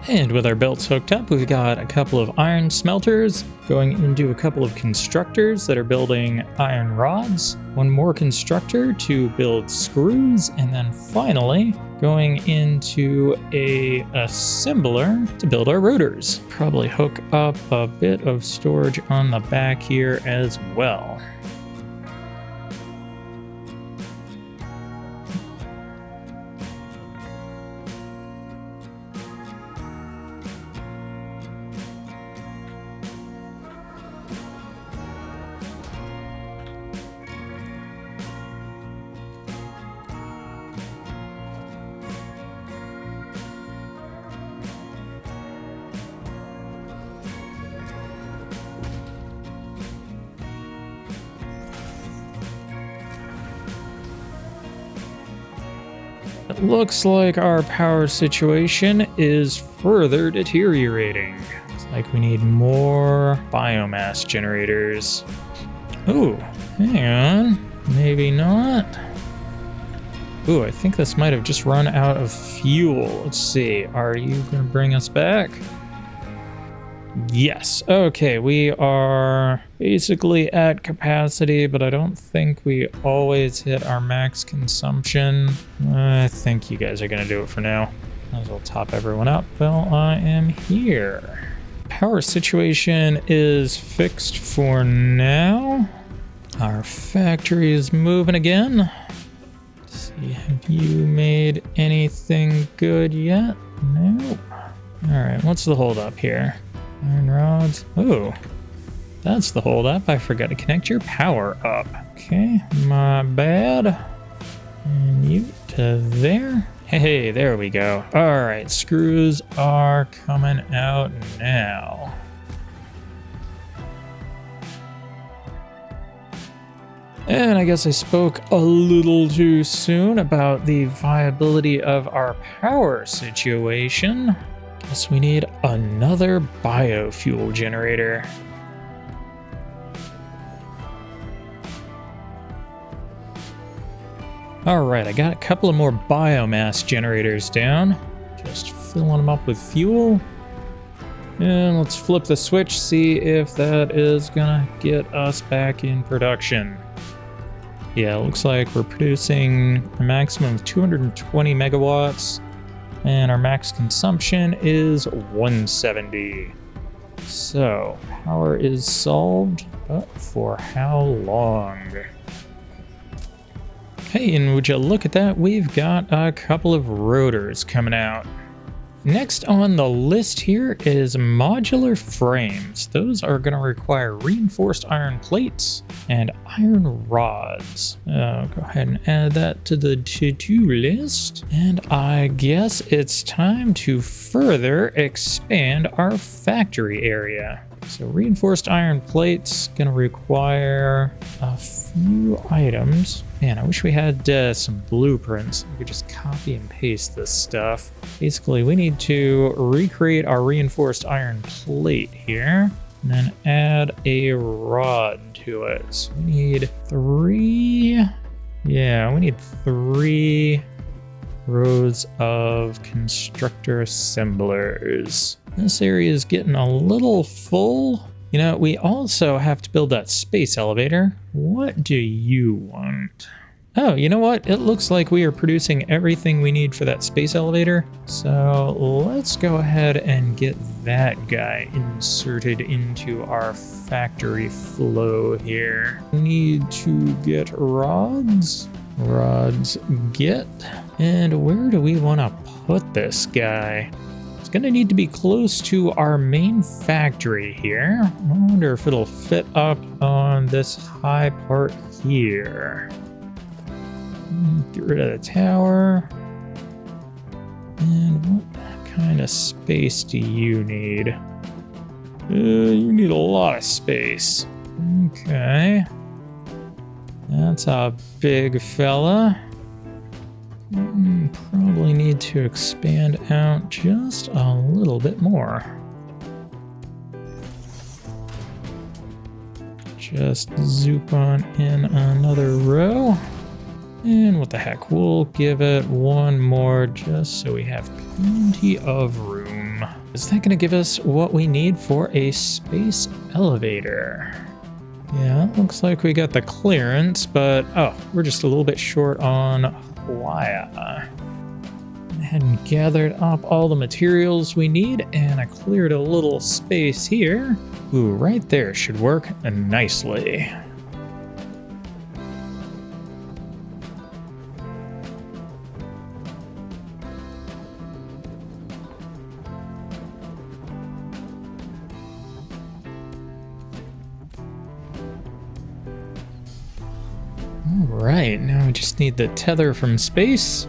And with our belts hooked up, we've got a couple of iron smelters going into a couple of constructors that are building iron rods, one more constructor to build screws, and then finally going into a assembler to build our rotors. Probably hook up a bit of storage on the back here as well. It looks like our power situation is further deteriorating. Looks like we need more biomass generators. Ooh, hang on. Maybe not. Ooh, I think this might have just run out of fuel. Let's see. Are you going to bring us back? Yes. Okay, we are basically at capacity, but I don't think we always hit our max consumption. I think you guys are going to do it for now. Might as well top everyone up while I am here. Power situation is fixed for now. Our factory is moving again. Let's see, have you made anything good yet? Nope. All right, what's the holdup here? Iron rods. Oh, that's the holdup. I forgot to connect your power up. Okay, my bad. And you to there. Hey, there we go. All right, screws are coming out now. And I guess I spoke a little too soon about the viability of our power situation. Guess we need another biofuel generator. All right, I got a couple of more biomass generators down. Just filling them up with fuel. And let's flip the switch, see if that is gonna get us back in production. Yeah, it looks like we're producing a maximum of 220 megawatts. And our max consumption is 170. So, power is solved, but for how long? Okay, and would you look at that? We've got a couple of rotors coming out. Next on the list here is modular frames. Those are going to require reinforced iron plates and iron rods. Go ahead and add that to the to-do list. And I guess it's time to further expand our factory area. So reinforced iron plates going to require a few items. Man, I wish we had some blueprints. We could just copy and paste this stuff. Basically, we need to recreate our reinforced iron plate here, and then add a rod to it. So we need 3. Yeah, we need 3 rows of constructor assemblers. This area is getting a little full. You know, we also have to build that space elevator. What do you want? Oh, you know what? It looks like we are producing everything we need for that space elevator. So let's go ahead and get that guy inserted into our factory flow here. We need to get rods. Rods get. And where do we want to put this guy? It's going to need to be close to our main factory here. I wonder if it'll fit up on this high part here. Get rid of the tower. And what kind of space do you need? You need a lot of space. Okay. That's a big fella. Probably need to expand out just a little bit more. Just zoop on in another row. And what the heck, we'll give it one more just so we have plenty of room. Is that going to give us what we need for a space elevator? Yeah, it looks like we got the clearance, but oh, we're just a little bit short on wire. I hadn't gathered up all the materials we need, and I cleared a little space here. Ooh, right there should work nicely. Alright, now we just need the tether from space,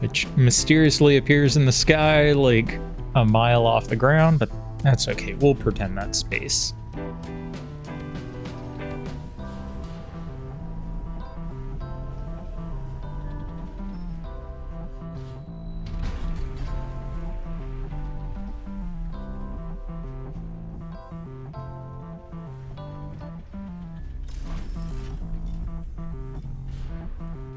which mysteriously appears in the sky like a mile off the ground, but that's okay, we'll pretend that's space.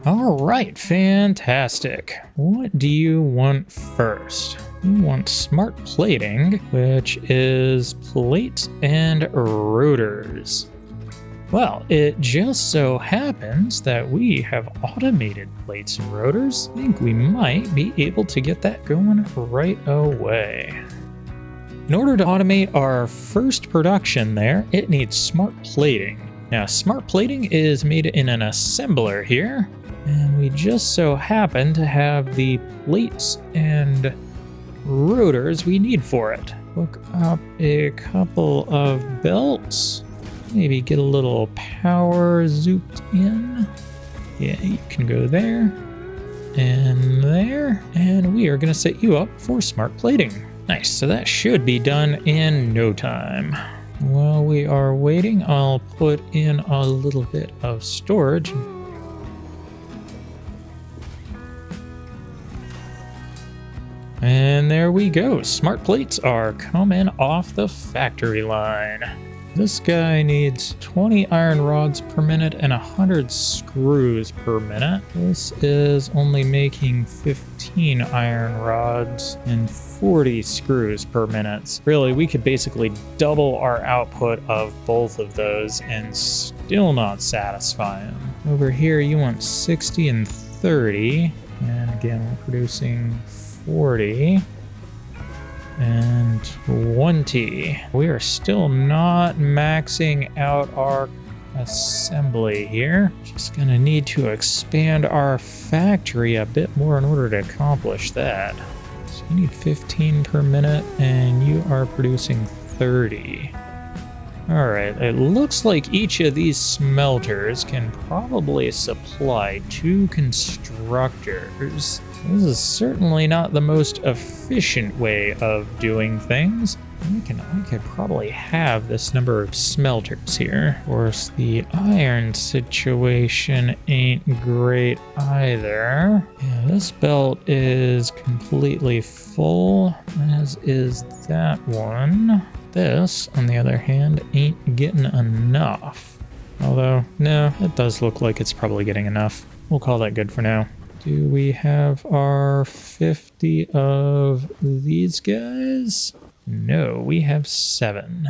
All right, fantastic. What do you want first? You want smart plating, which is plates and rotors. Well, it just so happens that we have automated plates and rotors. I think we might be able to get that going right away. In order to automate our first production there, it needs smart plating. Now, smart plating is made in an assembler here. And we just so happen to have the plates and rotors we need for it. Hook up a couple of belts. Maybe get a little power zooped in. Yeah, you can go there and there. And we are going to set you up for smart plating. Nice, so that should be done in no time. While we are waiting, I'll put in a little bit of storage. And there we go. Smart plates are coming off the factory line. This guy needs 20 iron rods per minute and 100 screws per minute. This is only making 15 iron rods and 40 screws per minute. Really, we could basically double our output of both of those and still not satisfy them. Over here, you want 60 and 30. And again, we're producing 40 and 20. We are still not maxing out our assembly here. Just gonna need to expand our factory a bit more in order to accomplish that. So you need 15 per minute, and you are producing 30. All right, it looks like each of these smelters can probably supply 2 constructors. This is certainly not the most efficient way of doing things. I could probably have this number of smelters here. Of course, the iron situation ain't great either. Yeah, this belt is completely full, as is that one. This, on the other hand, ain't getting enough. Although, no, it does look like it's probably getting enough. We'll call that good for now. Do we have our 50 of these guys? No, we have 7.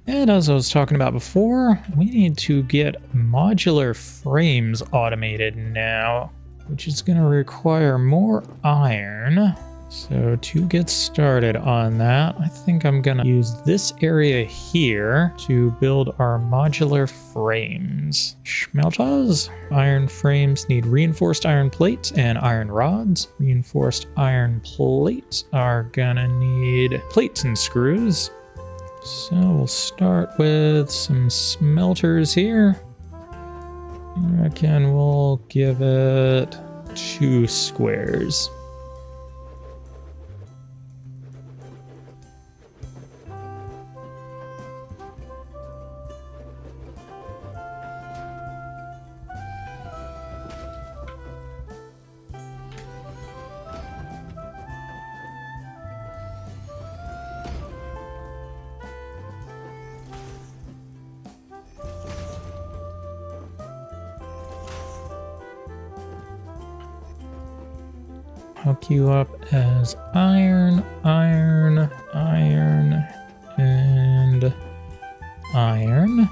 And as I was talking about before, we need to get modular frames automated now, which is going to require more iron. So to get started on that, I think I'm going to use this area here to build our modular frames. Schmelters. Iron frames need reinforced iron plates and iron rods. Reinforced iron plates are going to need plates and screws. So we'll start with some smelters here. I reckon we'll give it 2 squares. Hook you up as iron, iron, iron, and iron.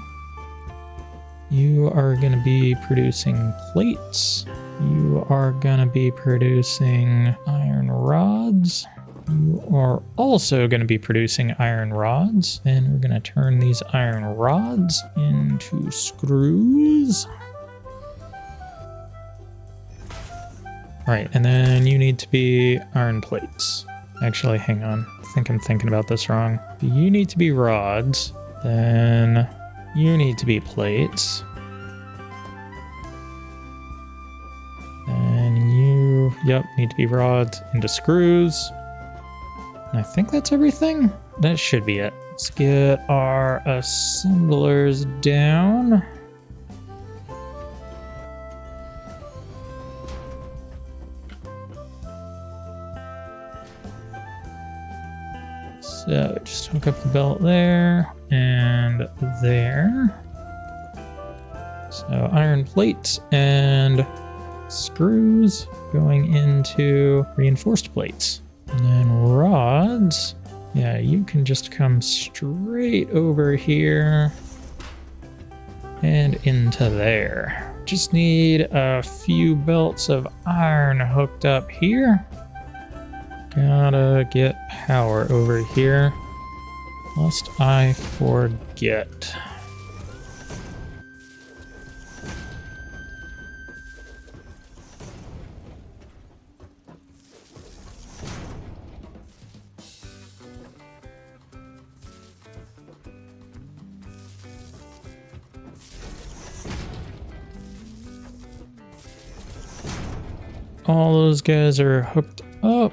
You are going to be producing plates. You are going to be producing iron rods. You are also going to be producing iron rods. Then we're going to turn these iron rods into screws. Right, and then you need to be iron plates. Actually, hang on. I think I'm thinking about this wrong. You need to be rods. Then you need to be plates. And you, need to be rods into screws. And I think that's everything. That should be it. Let's get our assemblers down. So just hook up the belt there and there. So iron plates and screws going into reinforced plates. And then rods. Yeah, you can just come straight over here and into there. Just need a few belts of iron hooked up here. Gotta get power over here, lest I forget. All those guys are hooked up.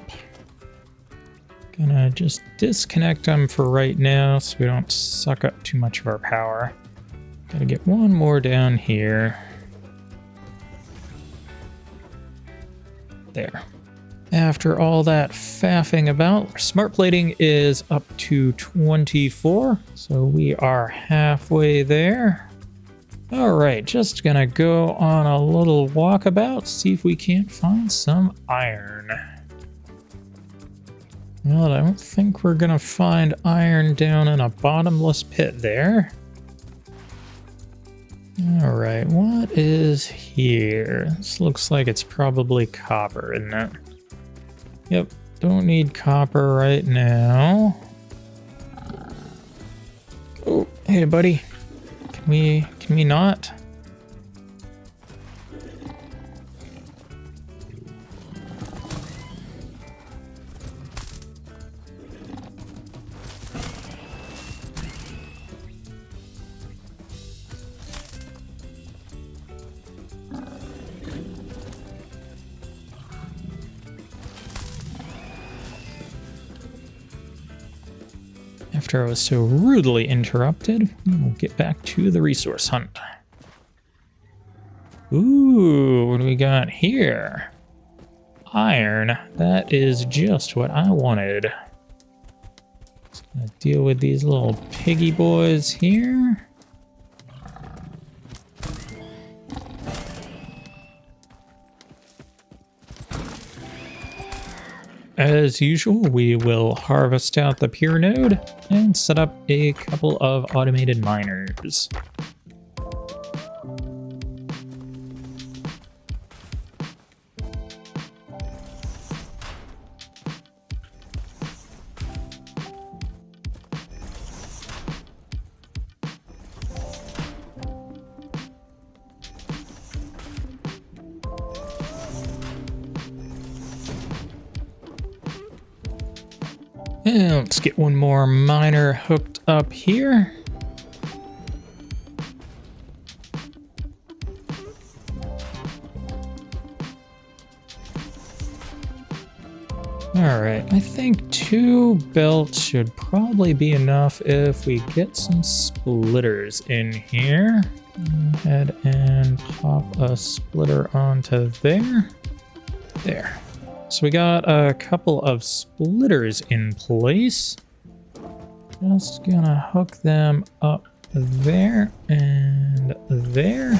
Gonna just disconnect them for right now so we don't suck up too much of our power. Gotta get one more down here. There. After all that faffing about, smart plating is up to 24, so we are halfway there. All right, just gonna go on a little walkabout, see if we can't find some iron. Well, I don't think we're gonna find iron down in a bottomless pit there. All right, what is here? This looks like it's probably copper, isn't it? Yep, don't need copper right now. Oh, hey buddy. Can we not? after I was so rudely interrupted, we'll get back to the resource hunt. Ooh, what do we got here? Iron. That is just what I wanted. Just gonna deal with these little piggy boys here. As usual, we will harvest out the pure node and set up a couple of automated miners. And let's get one more miner hooked up here. Alright, I think 2 belts should probably be enough if we get some splitters in here. Go ahead and pop a splitter onto there. There. So we got a couple of splitters in place. Just gonna hook them up there and there.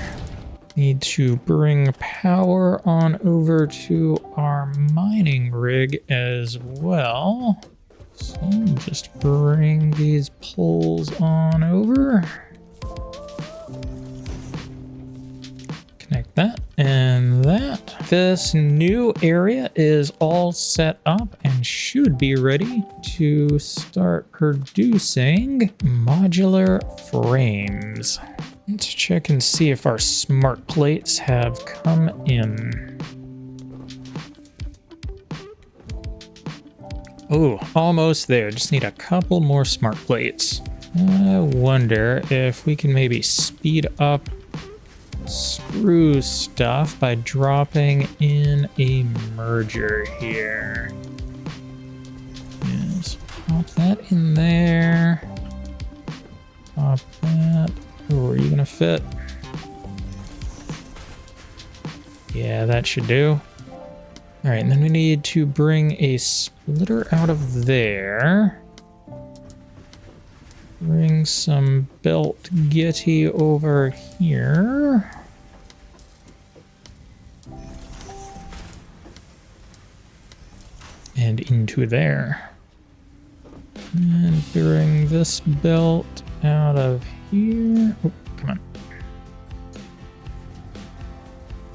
Need to bring power on over to our mining rig as well. So just bring these poles on over. Connect that and that. This new area is all set up and should be ready to start producing modular frames. Let's check and see if our smart plates have come in. Oh, almost there. Just need a couple more smart plates. I wonder if we can maybe speed up screw stuff by dropping in a merger here. Yes, pop that in there. Pop that. Oh, are you gonna fit? Yeah, that should do. All right, and then we need to bring a splitter out of there. Bring some belt getty over here. And into there. And bring this belt out of here. Oh, come on.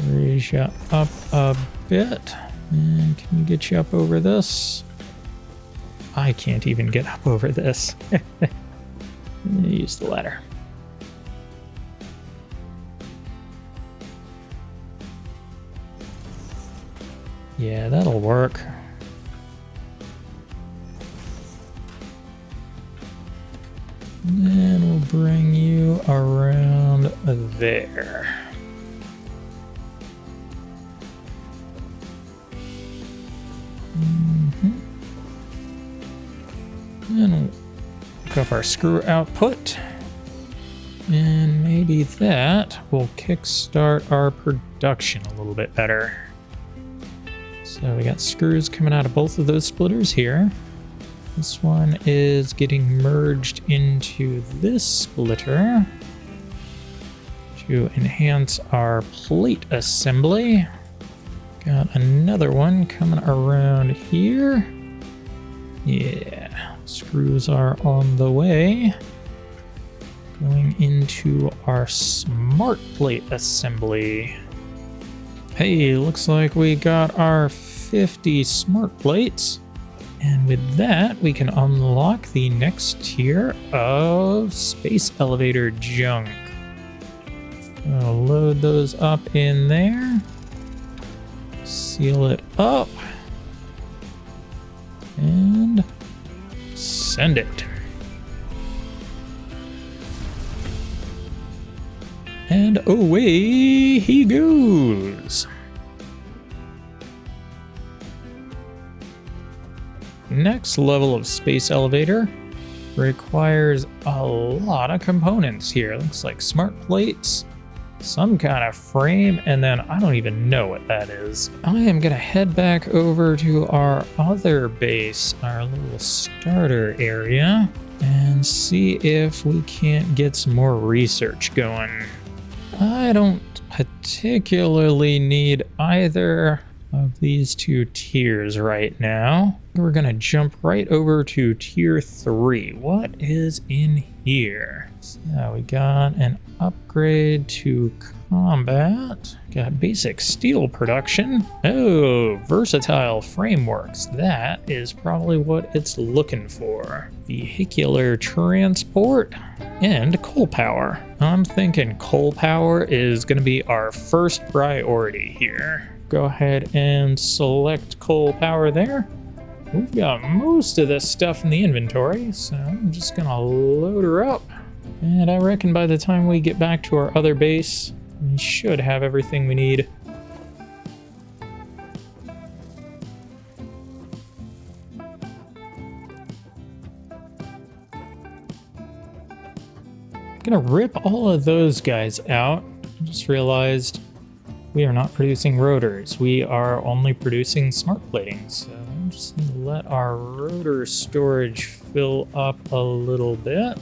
Raise you up a bit. And can we get you up over this? I can't even get up over this. Use the ladder. Yeah, that'll work. And then we'll bring you around there. And we'll look up our screw output. And maybe that will kickstart our production a little bit better. So we got screws coming out of both of those splitters here. This one is getting merged into this splitter to enhance our plate assembly. Got another one coming around here. Yeah, screws are on the way. Going into our smart plate assembly. Hey, looks like we got our 50 smart plates. And with that, we can unlock the next tier of space elevator junk. I'll load those up in there. Seal it up. And send it. And away he goes. Next level of space elevator requires a lot of components here. Looks like smart plates, some kind of frame, and then I don't even know what that is. I am gonna head back over to our other base, our little starter area, and see if we can't get some more research going. I don't particularly need either of these two tiers right now. We're gonna jump right over to tier 3. What is in here? So we got an upgrade to combat. Got basic steel production. Oh, versatile frameworks. That is probably what it's looking for. Vehicular transport and coal power. I'm thinking coal power is gonna be our first priority here. Go ahead and select coal power there. We've got most of this stuff in the inventory, so I'm just gonna load her up. And I reckon by the time we get back to our other base, we should have everything we need. I'm gonna rip all of those guys out. I just realized we are not producing rotors. We are only producing smart plating. So I'm just going to let our rotor storage fill up a little bit.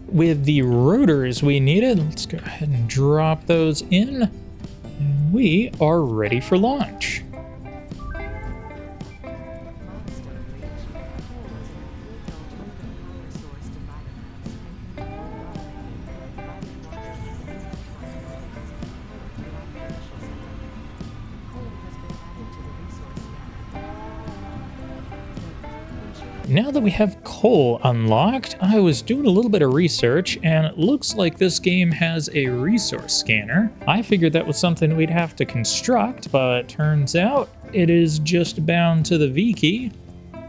With the rotors we needed, let's go ahead and drop those in. And we are ready for launch. Now that we have coal unlocked, I was doing a little bit of research, and it looks like this game has a resource scanner. I figured that was something we'd have to construct, but turns out it is just bound to the V key.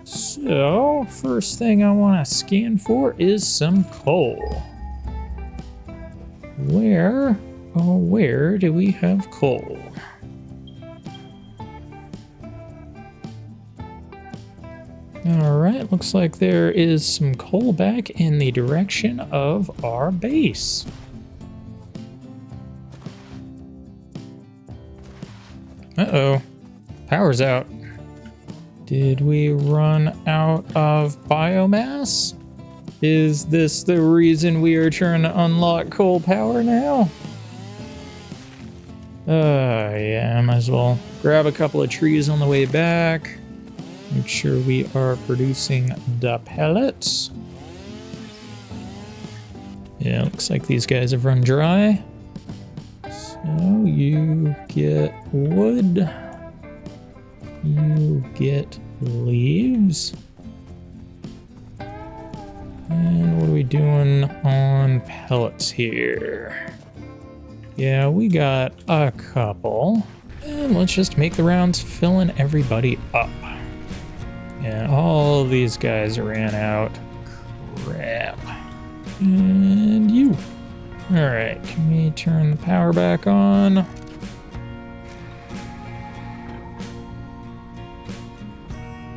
So, first thing I want to scan for is some coal. Where do we have coal? Alright, looks like there is some coal back in the direction of our base. Uh-oh, power's out. Did we run out of biomass? Is this the reason we are trying to unlock coal power now? Yeah, might as well grab a couple of trees on the way back. Make sure we are producing the pellets. Yeah, looks like these guys have run dry. So you get wood. You get leaves. And what are we doing on pellets here? Yeah, we got a couple. And let's just make the rounds, filling everybody up. Yeah, all these guys ran out. Crap. And you. Alright, can we turn the power back on?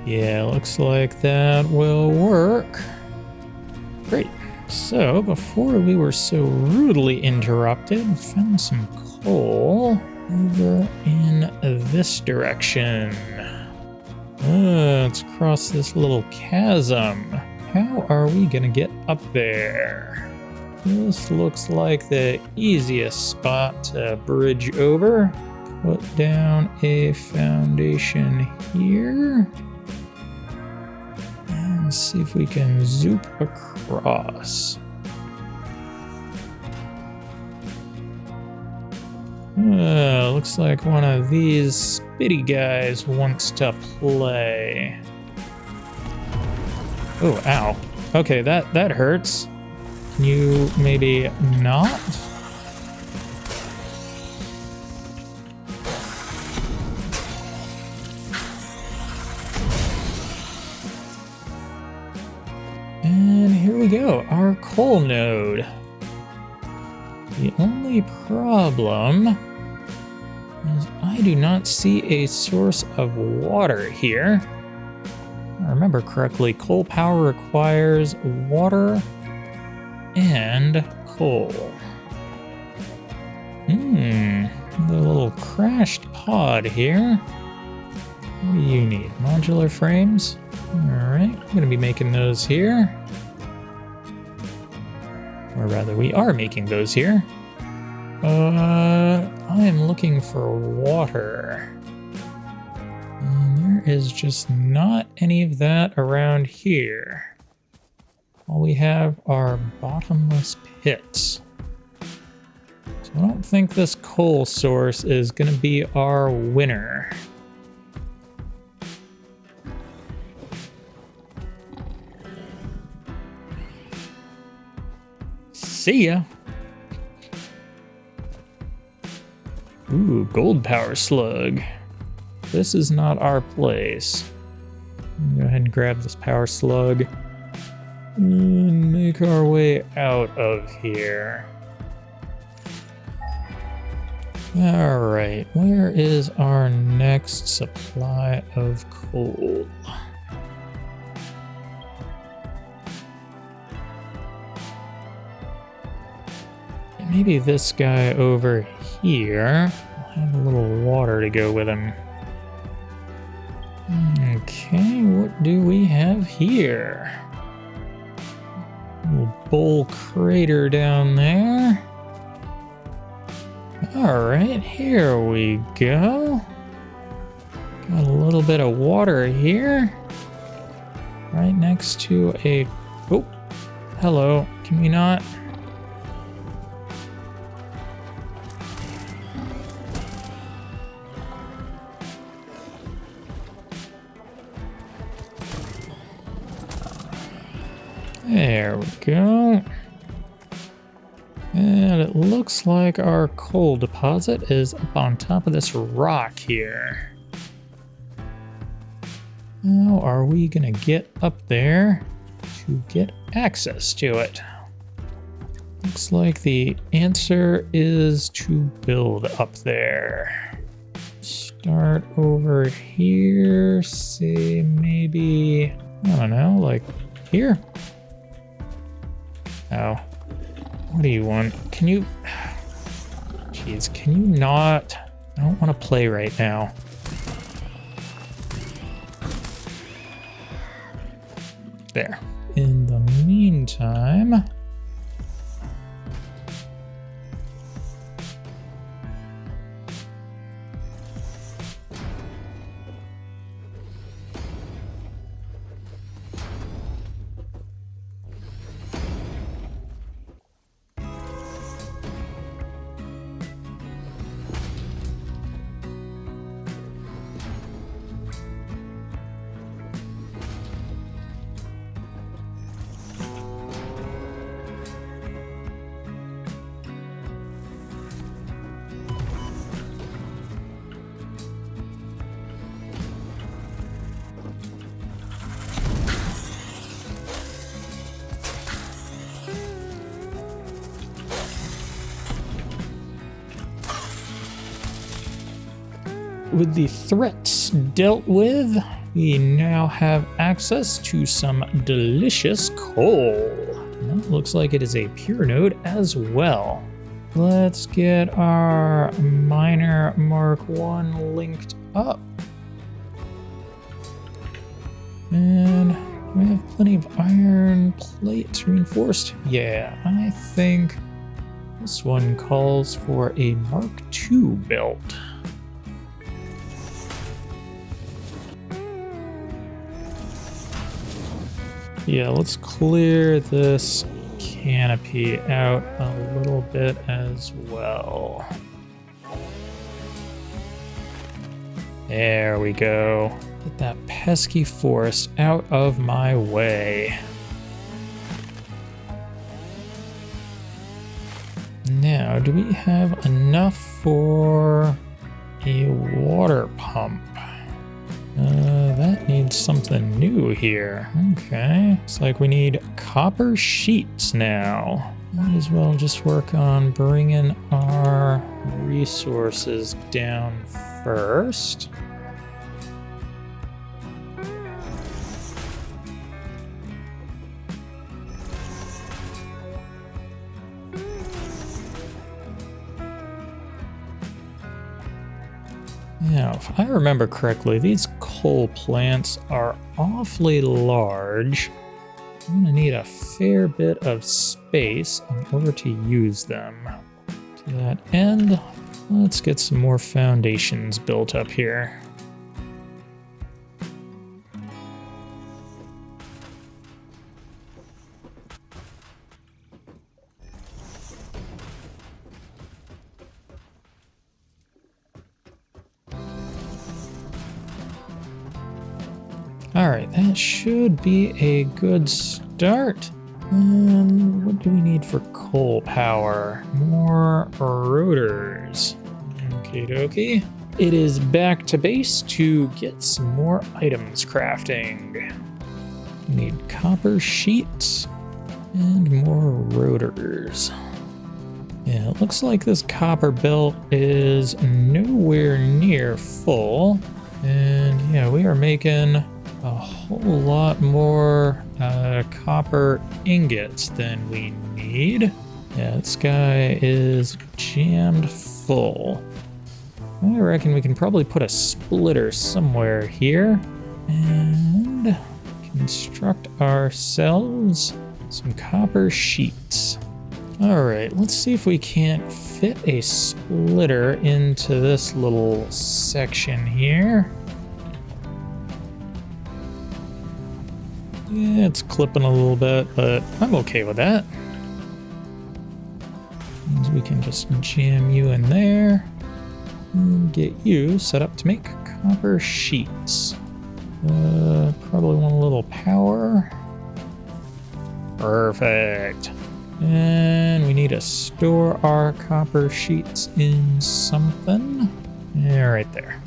Yeah, looks like that will work. Great. So, before we were so rudely interrupted, found some coal over in this direction. Let's cross this little chasm. How are we gonna get up there? This looks like the easiest spot to bridge over. Put down a foundation here. And see if we can zoop across. Looks like one of these spitty guys wants to play. Oh, ow. Okay, that hurts. Can you maybe not? And here we go, our coal node. The only problem is I do not see a source of water here. I remember correctly, coal power requires water and coal. The little crashed pod here. What do you need? Modular frames? Alright, I'm gonna be making those here. Or rather, we are making those here. I am looking for water. And there is just not any of that around here. All we have are bottomless pits. So I don't think this coal source is going to be our winner. See ya! Ooh, gold power slug. This is not our place. Go ahead and grab this power slug and make our way out of here. Alright, where is our next supply of coal? Maybe this guy over here will have a little water to go with him. Okay, what do we have here? Little bowl crater down there. Alright, here we go. Got a little bit of water here. Right next to a... Oh, hello. Can we not... There we go. And it looks like our coal deposit is up on top of this rock here. How are we gonna get up there to get access to it? Looks like the answer is to build up there. Start over here, say maybe, I don't know, like here? Oh, what do you want? Can you... Jeez, can you not... I don't want to play right now. There. In the meantime... with the threats dealt with, we now have access to some delicious coal. And that looks like it is a pure node as well. Let's get our miner Mark 1 linked up. And we have plenty of iron plates reinforced. Yeah, I think this one calls for a Mark 2 build. Yeah, let's clear this canopy out a little bit as well. There we go. Get that pesky forest out of my way. Now, do we have enough for a water pump? That needs something new here. Okay. Looks like we need copper sheets now. Might as well just work on bringing our resources down first. Now, if I remember correctly, these coal plants are awfully large. I'm gonna need a fair bit of space in order to use them. To that end, let's get some more foundations built up here. Alright, that should be a good start. And what do we need for coal power? More rotors. Okie dokie. It is back to base to get some more items crafting. We need copper sheets and more rotors. Yeah, it looks like this copper belt is nowhere near full. And yeah, we are making a whole lot more copper ingots than we need. Yeah, this guy is jammed full. I reckon we can probably put a splitter somewhere here and construct ourselves some copper sheets. All right, let's see if we can't fit a splitter into this little section here. Yeah, it's clipping a little bit, but I'm okay with that. Means we can just jam you in there and get you set up to make copper sheets. Probably want a little power. Perfect. And we need to store our copper sheets in something. Yeah, right there.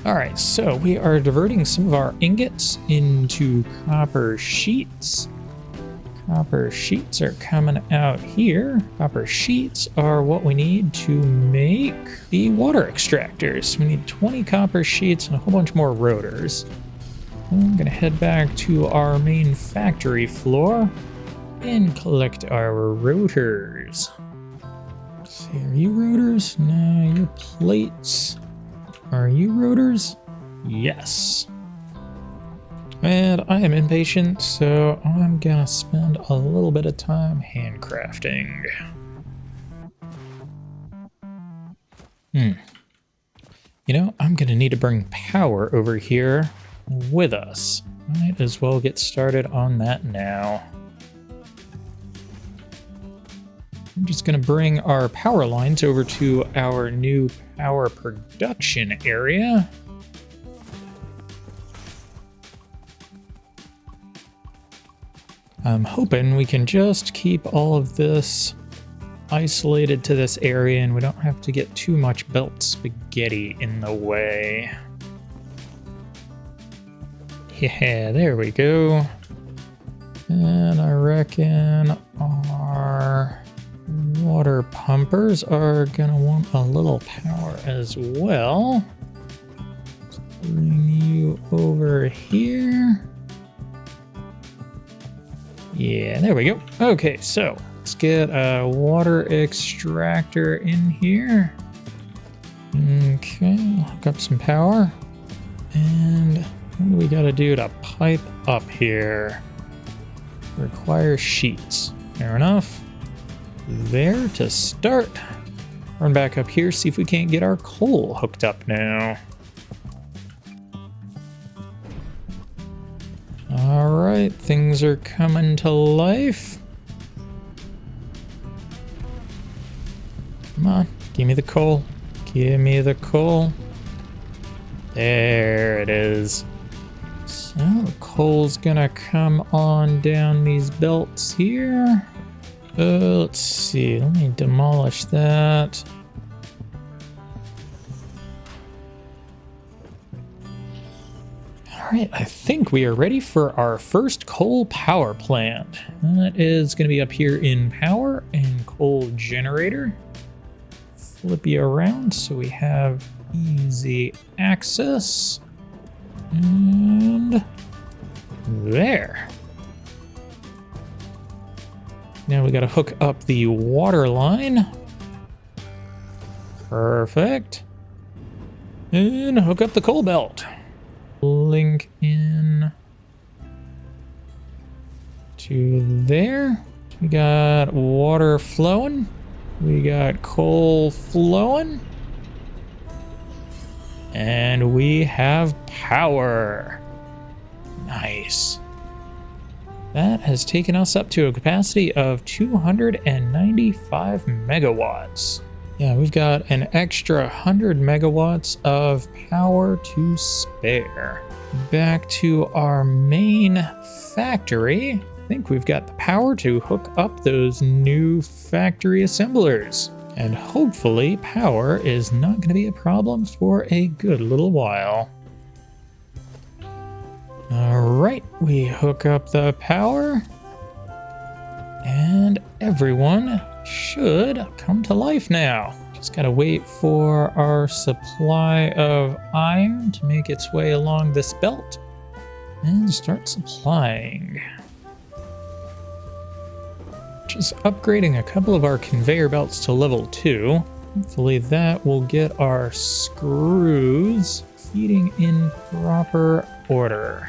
Alright, so we are diverting some of our ingots into copper sheets. Copper sheets are coming out here. Copper sheets are what we need to make the water extractors. We need 20 copper sheets and a whole bunch more rotors. I'm gonna head back to our main factory floor and collect our rotors. Let's see, are you rotors? No, you're plates. Are you rotors? Yes. And I am impatient, so I'm gonna spend a little bit of time handcrafting. You know, I'm gonna need to bring power over here with us. Might as well get started on that now. I'm just gonna bring our power lines over to our new power production area. I'm hoping we can just keep all of this isolated to this area and we don't have to get too much belt spaghetti in the way. Yeah, there we go. And I reckon our water pumpers are gonna want a little power as well. Let's bring you over here. Yeah, there we go. Okay, so let's get a water extractor in here. Okay, hook up some power. And what do we gotta do to pipe up here? Require sheets. Fair enough. There to start. Run back up here, see if we can't get our coal hooked up now. Alright, things are coming to life. Come on, give me the coal. Give me the coal. There it is. So the coal's gonna come on down these belts here. Let's see, let me demolish that. All right, I think we are ready for our first coal power plant. That is going to be up here in power and coal generator. Flip you around so we have easy access. And there. Now we got to hook up the water line. Perfect. And hook up the coal belt. Link in to there. We got water flowing. We got coal flowing. And we have power. Nice. That has taken us up to a capacity of 295 megawatts. Yeah, we've got an extra 100 megawatts of power to spare. Back to our main factory. I think we've got the power to hook up those new factory assemblers. And hopefully power is not going to be a problem for a good little while. Alright, we hook up the power. And everyone should come to life now. Just gotta wait for our supply of iron to make its way along this belt and start supplying. Just upgrading a couple of our conveyor belts to level 2. Hopefully that will get our screws feeding in proper order.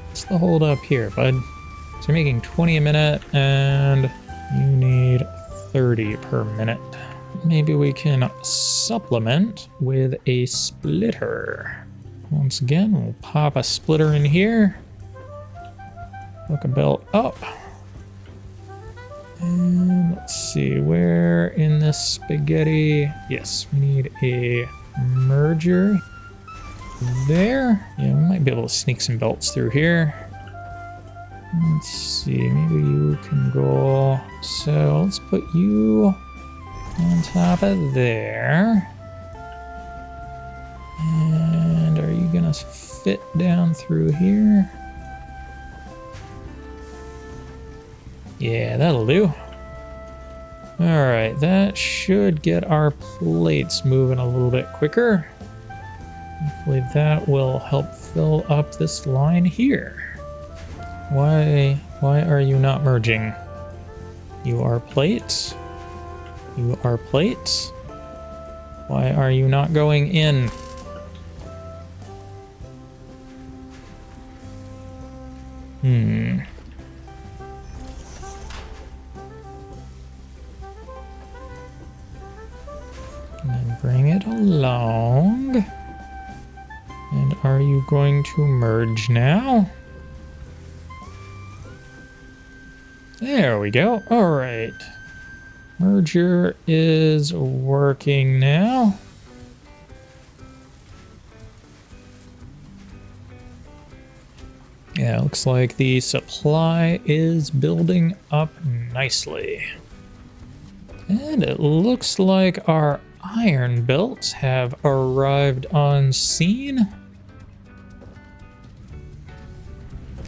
What's the hold up here, bud? So you're making 20 a minute and you need 30 per minute. Maybe we can supplement with a splitter. Once again, we'll pop a splitter in here. Hook a belt up. And let's see, where in this spaghetti? Yes, we need a merger there. Yeah, we might be able to sneak some belts through here. Let's see, maybe you can go. So let's put you on top of there. And are you gonna fit down through here? Yeah, that'll do. All right, that should get our plates moving a little bit quicker. Hopefully that will help fill up this line here. Why are you not merging? You are plates. You are plates. Why are you not going in? And then bring it along. And are you going to merge now? There we go. All right. Merger is working now. Yeah, looks like the supply is building up nicely. And it looks like our iron belts have arrived on scene.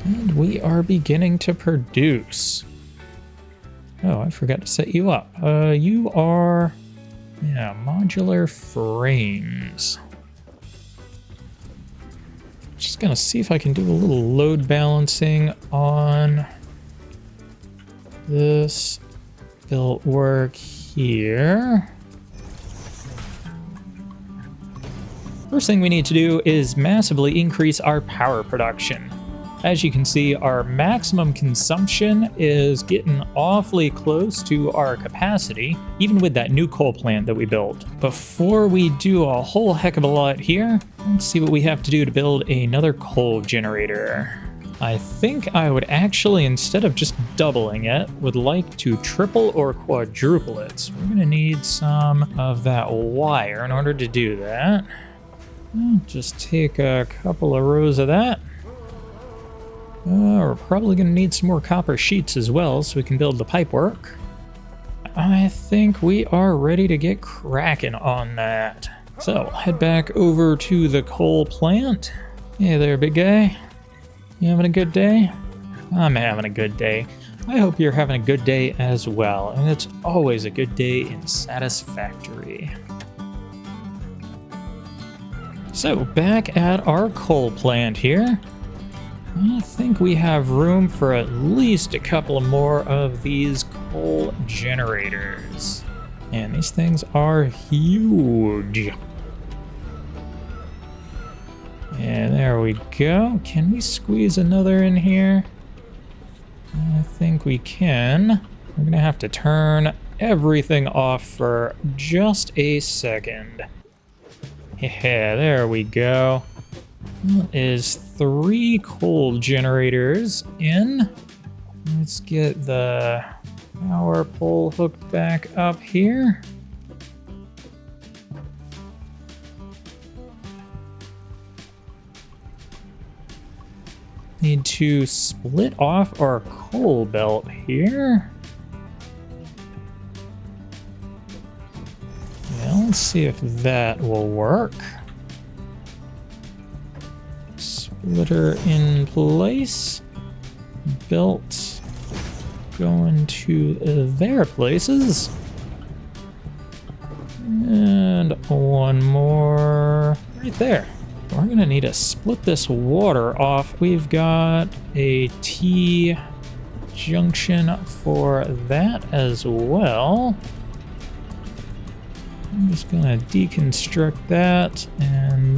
And we are beginning to produce. Oh, I forgot to set you up. You are, yeah, modular frames. Just gonna see if I can do a little load balancing on this belt work here. First thing we need to do is massively increase our power production. As you can see, our maximum consumption is getting awfully close to our capacity, even with that new coal plant that we built. Before we do a whole heck of a lot here, let's see what we have to do to build another coal generator. I think I would actually, instead of just doubling it, would like to triple or quadruple it. So we're gonna need some of that wire in order to do that. I'll just take a couple of rows of that. We're probably going to need some more copper sheets as well so we can build the pipework. I think we are ready to get cracking on that. So, head back over to the coal plant. Hey there, big guy. You having a good day? I'm having a good day. I hope you're having a good day as well, and it's always a good day in Satisfactory. So, back at our coal plant here. I think we have room for at least a couple more of these coal generators. And these things are huge. And there we go. Can we squeeze another in here? I think we can. We're gonna have to turn everything off for just a second. Yeah, there we go. That is 3 coal generators in. Let's get the power pole hooked back up here. Need to split off our coal belt here. Yeah, let's see if that will work. Splitter in place. Belt going to their places. And one more right there. We're gonna need to split this water off. We've got a T junction for that as well. I'm just gonna deconstruct that, and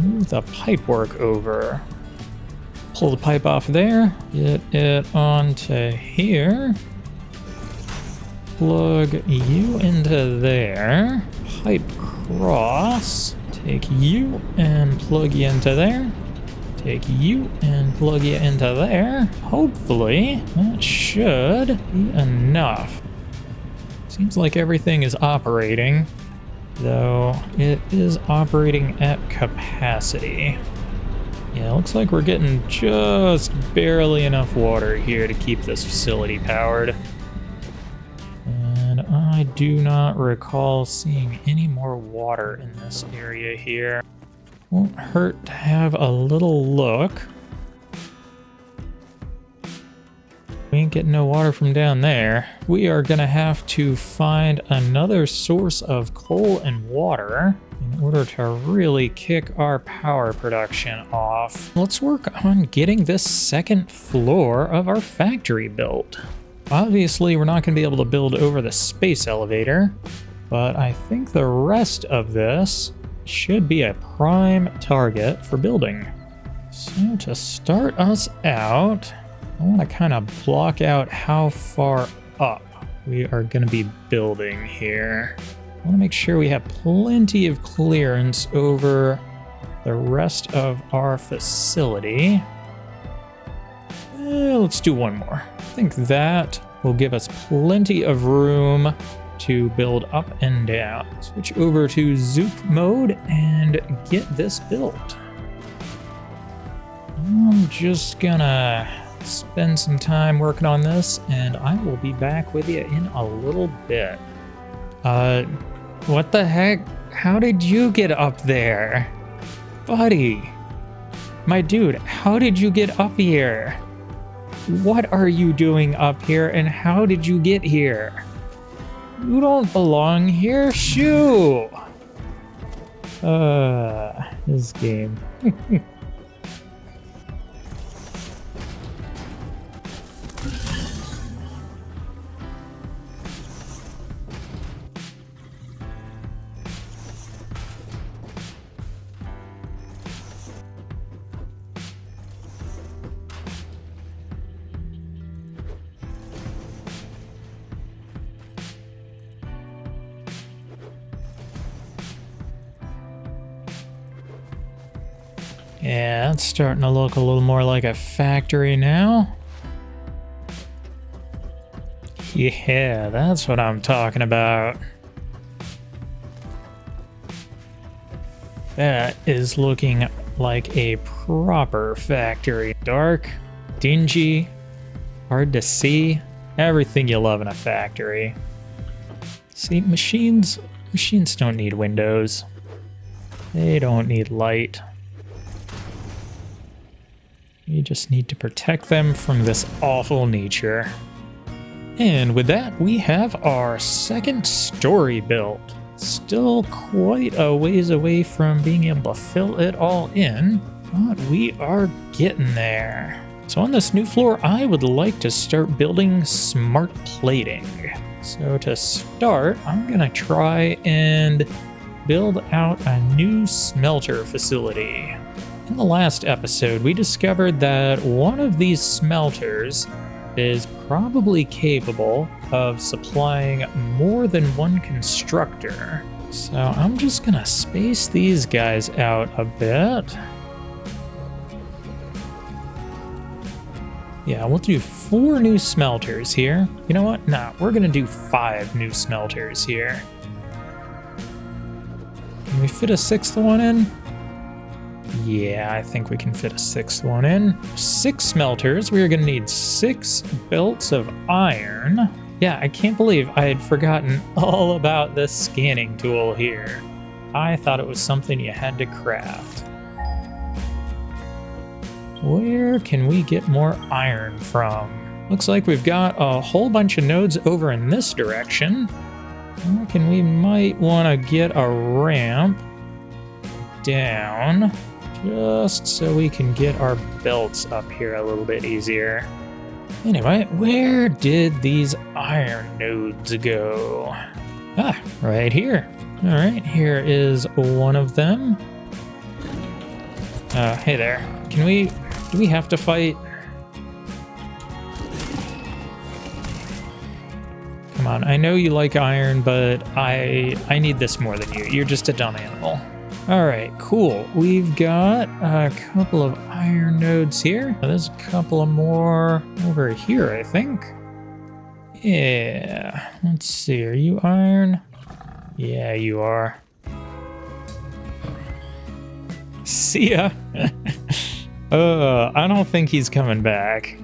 move the pipework over. Pull the pipe off there, get it onto here. Plug you into there. Pipe cross. Take you and plug you into there. Take you and plug you into there. Hopefully, that should be enough. Seems like everything is operating, though it is operating at capacity. Yeah, looks like we're getting just barely enough water here to keep this facility powered. And I do not recall seeing any more water in this area here. Won't hurt to have a little look. We ain't getting no water from down there. We are gonna have to find another source of coal and water in order to really kick our power production off. Let's work on getting this second floor of our factory built. Obviously, we're not gonna be able to build over the space elevator, but I think the rest of this should be a prime target for building. So to start us out, I want to kind of block out how far up we are going to be building here. I want to make sure we have plenty of clearance over the rest of our facility. Let's do one more. I think that will give us plenty of room to build up and down. Switch over to Zoop mode and get this built. I'm just gonna spend some time working on this, and I will be back with you in a little bit. What the heck? How did you get up there? Buddy! My dude, how did you get up here? What are you doing up here, and how did you get here? You don't belong here, shoo! This game. Yeah, it's starting to look a little more like a factory now. Yeah, that's what I'm talking about. That is looking like a proper factory. Dark, dingy, hard to see. Everything you love in a factory. See, machines don't need windows. They don't need light. You just need to protect them from this awful nature. And with that, we have our second story built. Still quite a ways away from being able to fill it all in, but we are getting there. So on this new floor, I would like to start building smart plating. So to start, I'm gonna try and build out a new smelter facility. In the last episode, we discovered that one of these smelters is probably capable of supplying more than one constructor. So I'm just gonna space these guys out a bit. Yeah, we'll do 4 new smelters here. You know what? Nah, we're gonna do 5 new smelters here. Can we fit a 6th one in? Yeah, I think we can fit a 6th one in. 6 smelters. We are gonna need 6 belts of iron. Yeah, I can't believe I had forgotten all about this scanning tool here. I thought it was something you had to craft. Where can we get more iron from? Looks like we've got a whole bunch of nodes over in this direction. I reckon we might want to get a ramp down just so we can get our belts up here a little bit easier. Anyway, where did these iron nodes go? Ah, right here. All right, here is one of them. Hey there. Do we have to fight? Come on, I know you like iron, but I need this more than you. You're just a dumb animal. All right, cool. We've got a couple of iron nodes here. There's a couple of more over here, I think. Yeah, let's see. Are you iron? Yeah, you are. See ya. I don't think he's coming back.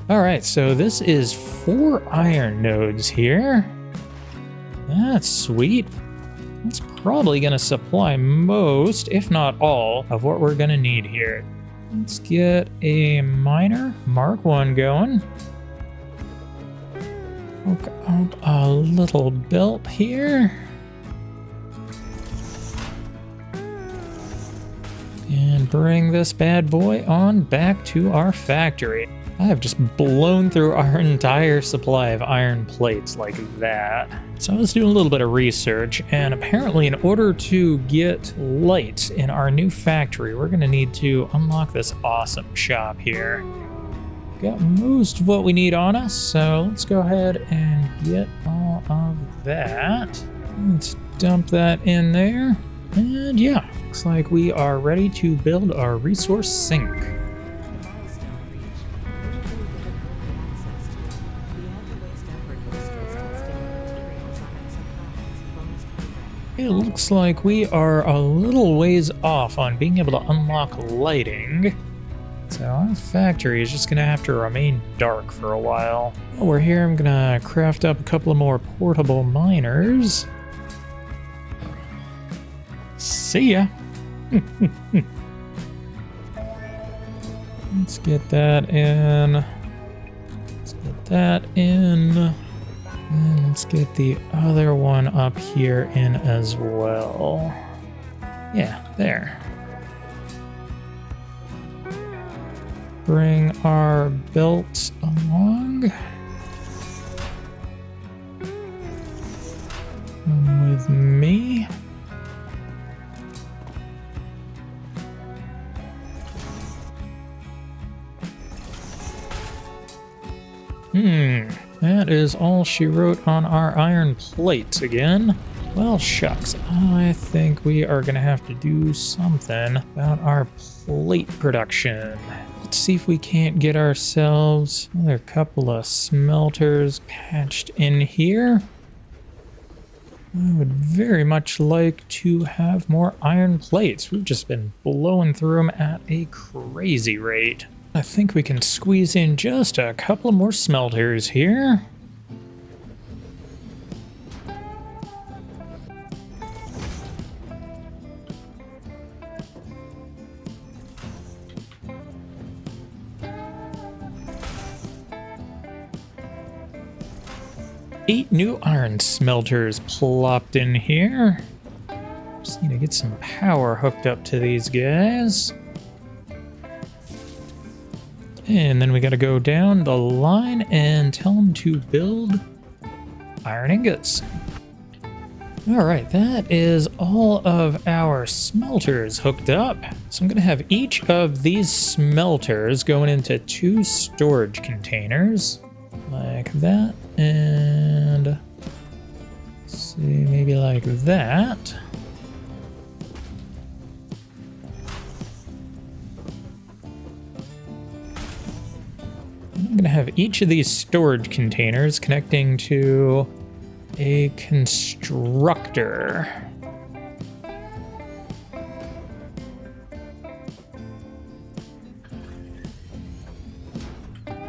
All right, so this is 4 iron nodes here. That's sweet. That's probably gonna supply most, if not all, of what we're gonna need here. Let's get a miner, Mark 1 going. Hook up a little belt here. And bring this bad boy on back to our factory. I have just blown through our entire supply of iron plates like that. So I was doing a little bit of research, and apparently in order to get light in our new factory, we're gonna need to unlock this awesome shop here. Got most of what we need on us, so let's go ahead and get all of that. Let's dump that in there. And yeah, looks like we are ready to build our resource sink. It looks like we are a little ways off on being able to unlock lighting. So our factory is just gonna have to remain dark for a while. While we're here, I'm gonna craft up a couple of more portable miners. See ya. Let's get that in. Let's get that in. And let's get the other one up here in as well. Yeah, there. Bring our belts along. Come with me. That is all she wrote on our iron plates again. Well, shucks. I think we are gonna have to do something about our plate production. Let's see if we can't get ourselves another couple of smelters patched in here. I would very much like to have more iron plates. We've just been blowing through them at a crazy rate. I think we can squeeze in just a couple more smelters here. Eight new iron smelters plopped in here. Just need Need to get some power hooked up to these guys. And then we got to go down the line and tell them to build iron ingots. All right, that is all of our smelters hooked up. So I'm going to have each of these smelters going into 2 storage containers like that. And let's see, maybe like that. I'm going to have each of these storage containers connecting to a constructor.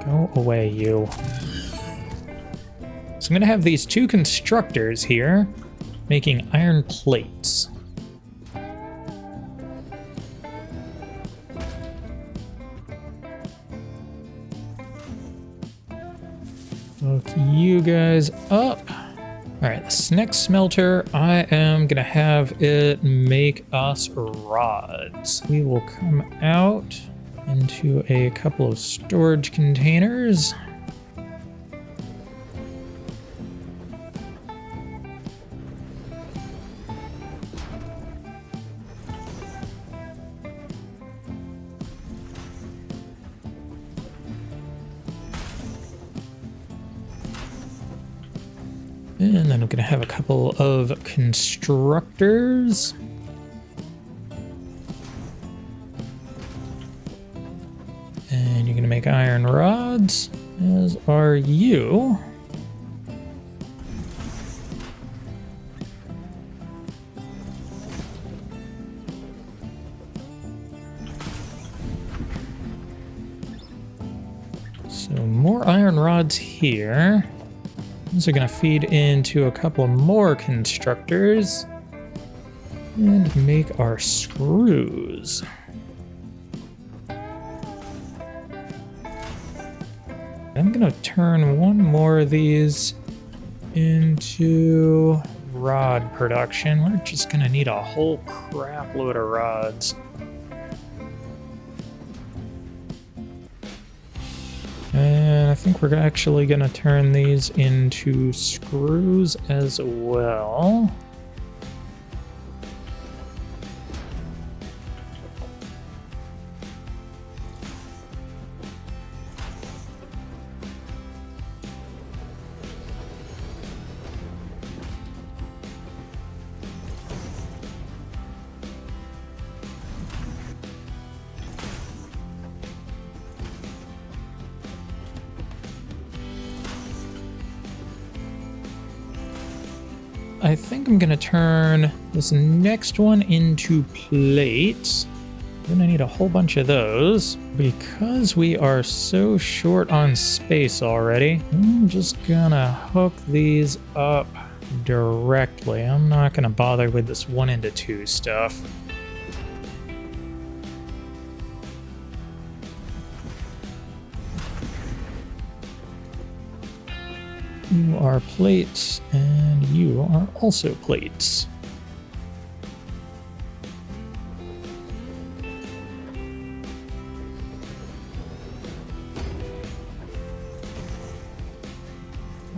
Go away, you. So I'm going to have these 2 constructors here making iron plates. Hook you guys up. All right, this next smelter, I am gonna have it make us rods. We will come out into a couple of storage containers. And then I'm going to have a couple of constructors. And you're going to make iron rods, as are you. So more iron rods here. These are going to feed into a couple more constructors and make our screws. I'm going to turn one more of these into rod production. We're just going to need a whole crap load of rods. And I think we're actually going to turn these into screws as well. I think I'm gonna turn this next one into plates. I'm gonna need a whole bunch of those. Because we are so short on space already, I'm just gonna hook these up directly. I'm not gonna bother with this 1-into-2 stuff. You are plates, and you are also plates.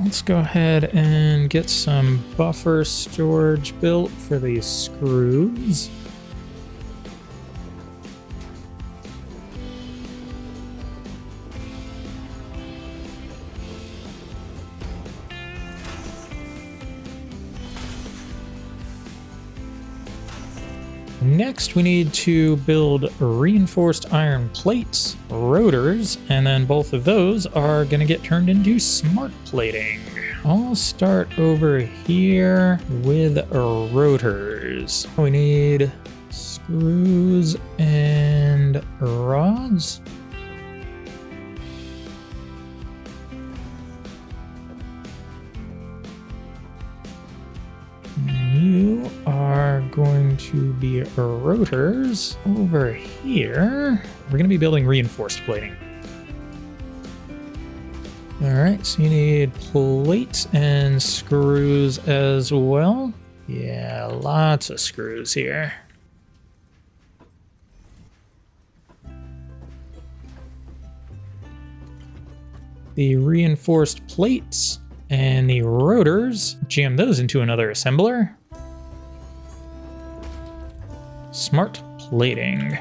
Let's go ahead and get some buffer storage built for these screws. Next, we need to build reinforced iron plates, rotors, and then both of those are going to get turned into smart plating. I'll start over here with rotors. We need screws and rods. You are going to be rotors over here. We're going to be building reinforced plating. All right, so you need plates and screws as well. Yeah, lots of screws here. The reinforced plates and the rotors, jam those into another assembler. Smart plating.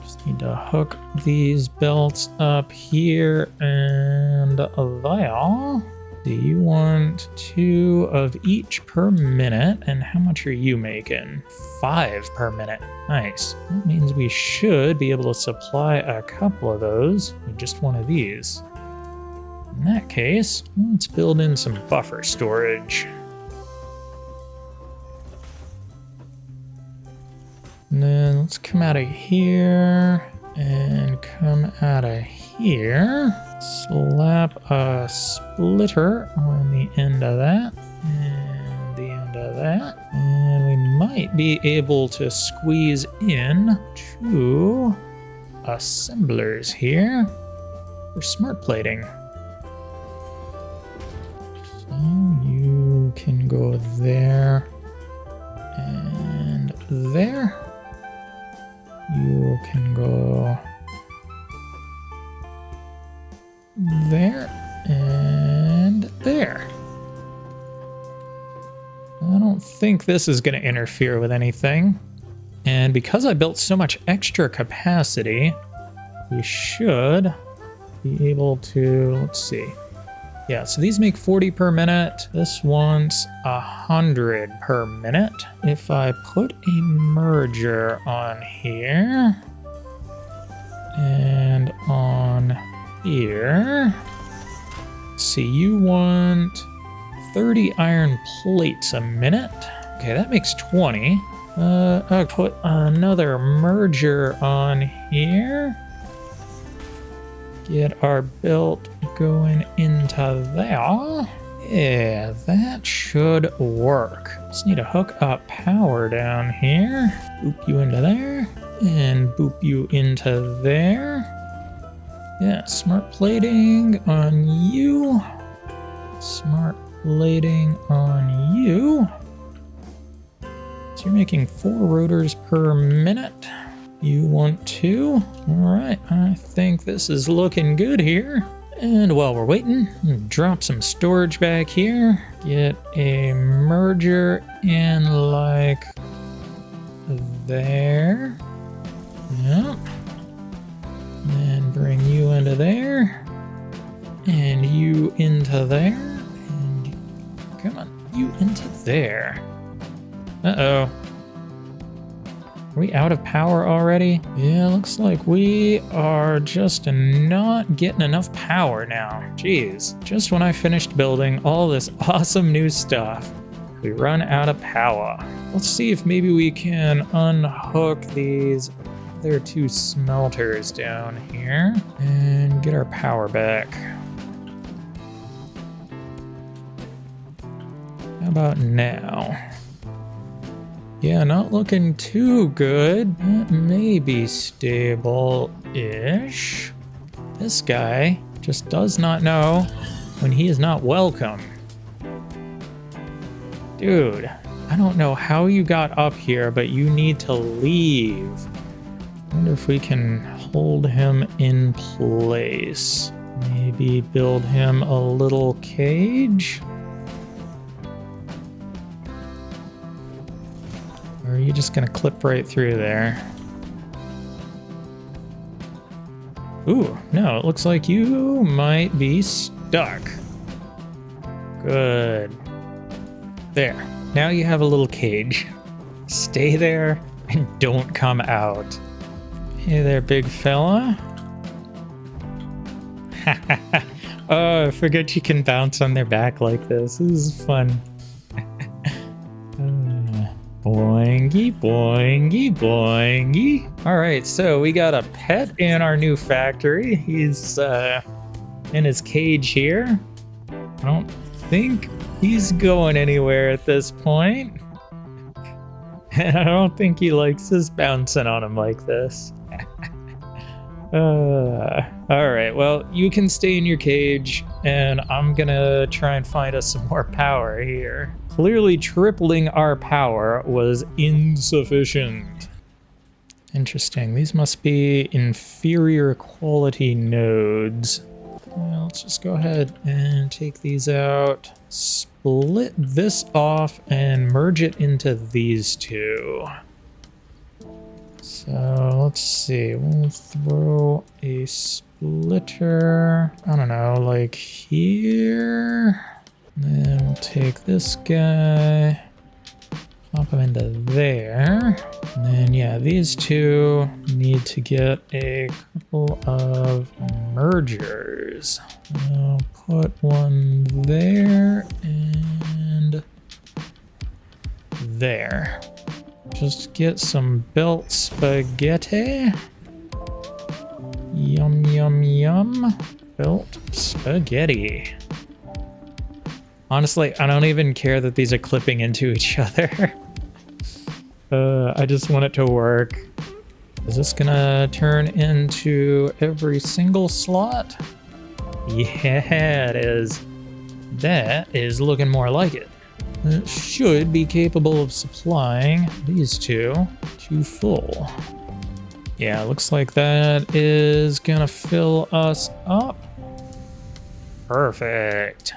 Just need to hook these belts up here and there. Do you want 2 of each per minute? And how much are you making? 5 per minute. Nice. That means we should be able to supply a couple of those with just one of these. In that case, let's build in some buffer storage. And then let's come out of here and come out of here. Slap a splitter on the end of that and the end of that. And we might be able to squeeze in 2 assemblers here for smart plating. So you can go there and there. You can go there and there. I don't think this is going to interfere with anything. And because I built so much extra capacity, we should be able to, let's see. Yeah, so these make 40 per minute. This wants 100 per minute. If I put a merger on here and on here, let's see, you want 30 iron plates a minute. Okay, that makes 20. I'll put another merger on here. Get our belt going into there. Yeah, that should work. Just need to hook up power down here. Boop you into there. And boop you into there. Yeah, smart plating on you. Smart plating on you. So you're making 4 rotors per minute. You want 2? All right, I think this is looking good here. And while we're waiting, drop some storage back here. Get a merger in like there. Yep. And bring you into there. And you into there. And come on, you into there. Uh-oh. Are we out of power already? Yeah, looks like we are just not getting enough power now. Jeez, just when I finished building all this awesome new stuff, we run out of power. Let's see if maybe we can unhook these other 2 smelters down here and get our power back. How about now? Yeah, not looking too good. That may be stable-ish. This guy just does not know when he is not welcome. Dude, I don't know how you got up here, but you need to leave. I wonder if we can hold him in place. Maybe build him a little cage? Or are you just gonna clip right through there? Ooh, no, it looks like you might be stuck. Good. There, now you have a little cage. Stay there and don't come out. Hey there, big fella. Oh, I forget you can bounce on their back like this. This is fun. Boingy, boingy, boingy. All right, so we got a pet in our new factory. He's in his cage here. I don't think he's going anywhere at this point. And I don't think he likes us bouncing on him like this. All right, well, you can stay in your cage, and I'm gonna try and find us some more power here. clearly tripling our power was insufficient. Interesting. These must be inferior quality nodes. Well, let's just go ahead and take these out, split this off, and merge it into these two. So let's see, we'll throw a splitter, I don't know, like here. And then we'll take this guy, pop him into there. And then, yeah, these two need to get a couple of mergers. I'll put one there and there. Just get some belt spaghetti. Yum, yum, yum. Belt spaghetti. Honestly, I don't even care that these are clipping into each other. I just want it to work. Is this gonna turn into every single slot? Yeah, it is. That is looking more like it. It should be capable of supplying these two to full. Yeah, looks like that is gonna fill us up. Perfect.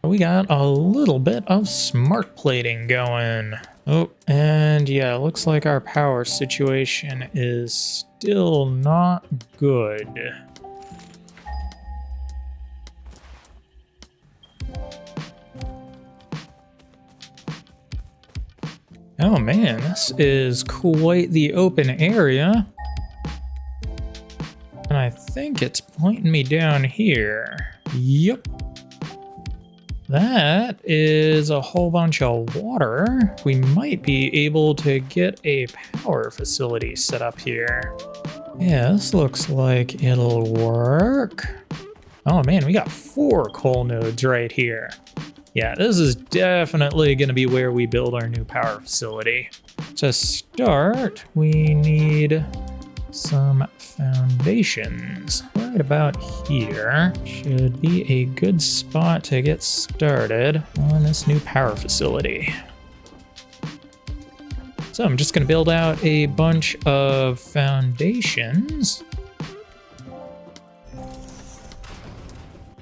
We got a little bit of smart plating going. Oh, and yeah, looks like our power situation is still not good. Oh man, this is quite the open area. And I think it's pointing me down here. Yep. That is a whole bunch of water. We might be able to get a power facility set up here. Yeah, this looks like it'll work. Oh man, we got 4 coal nodes right here. Yeah, this is definitely going to be where we build our new power facility. To start, we need some foundations. Right about here should be a good spot to get started on this new power facility. So I'm just going to build out a bunch of foundations.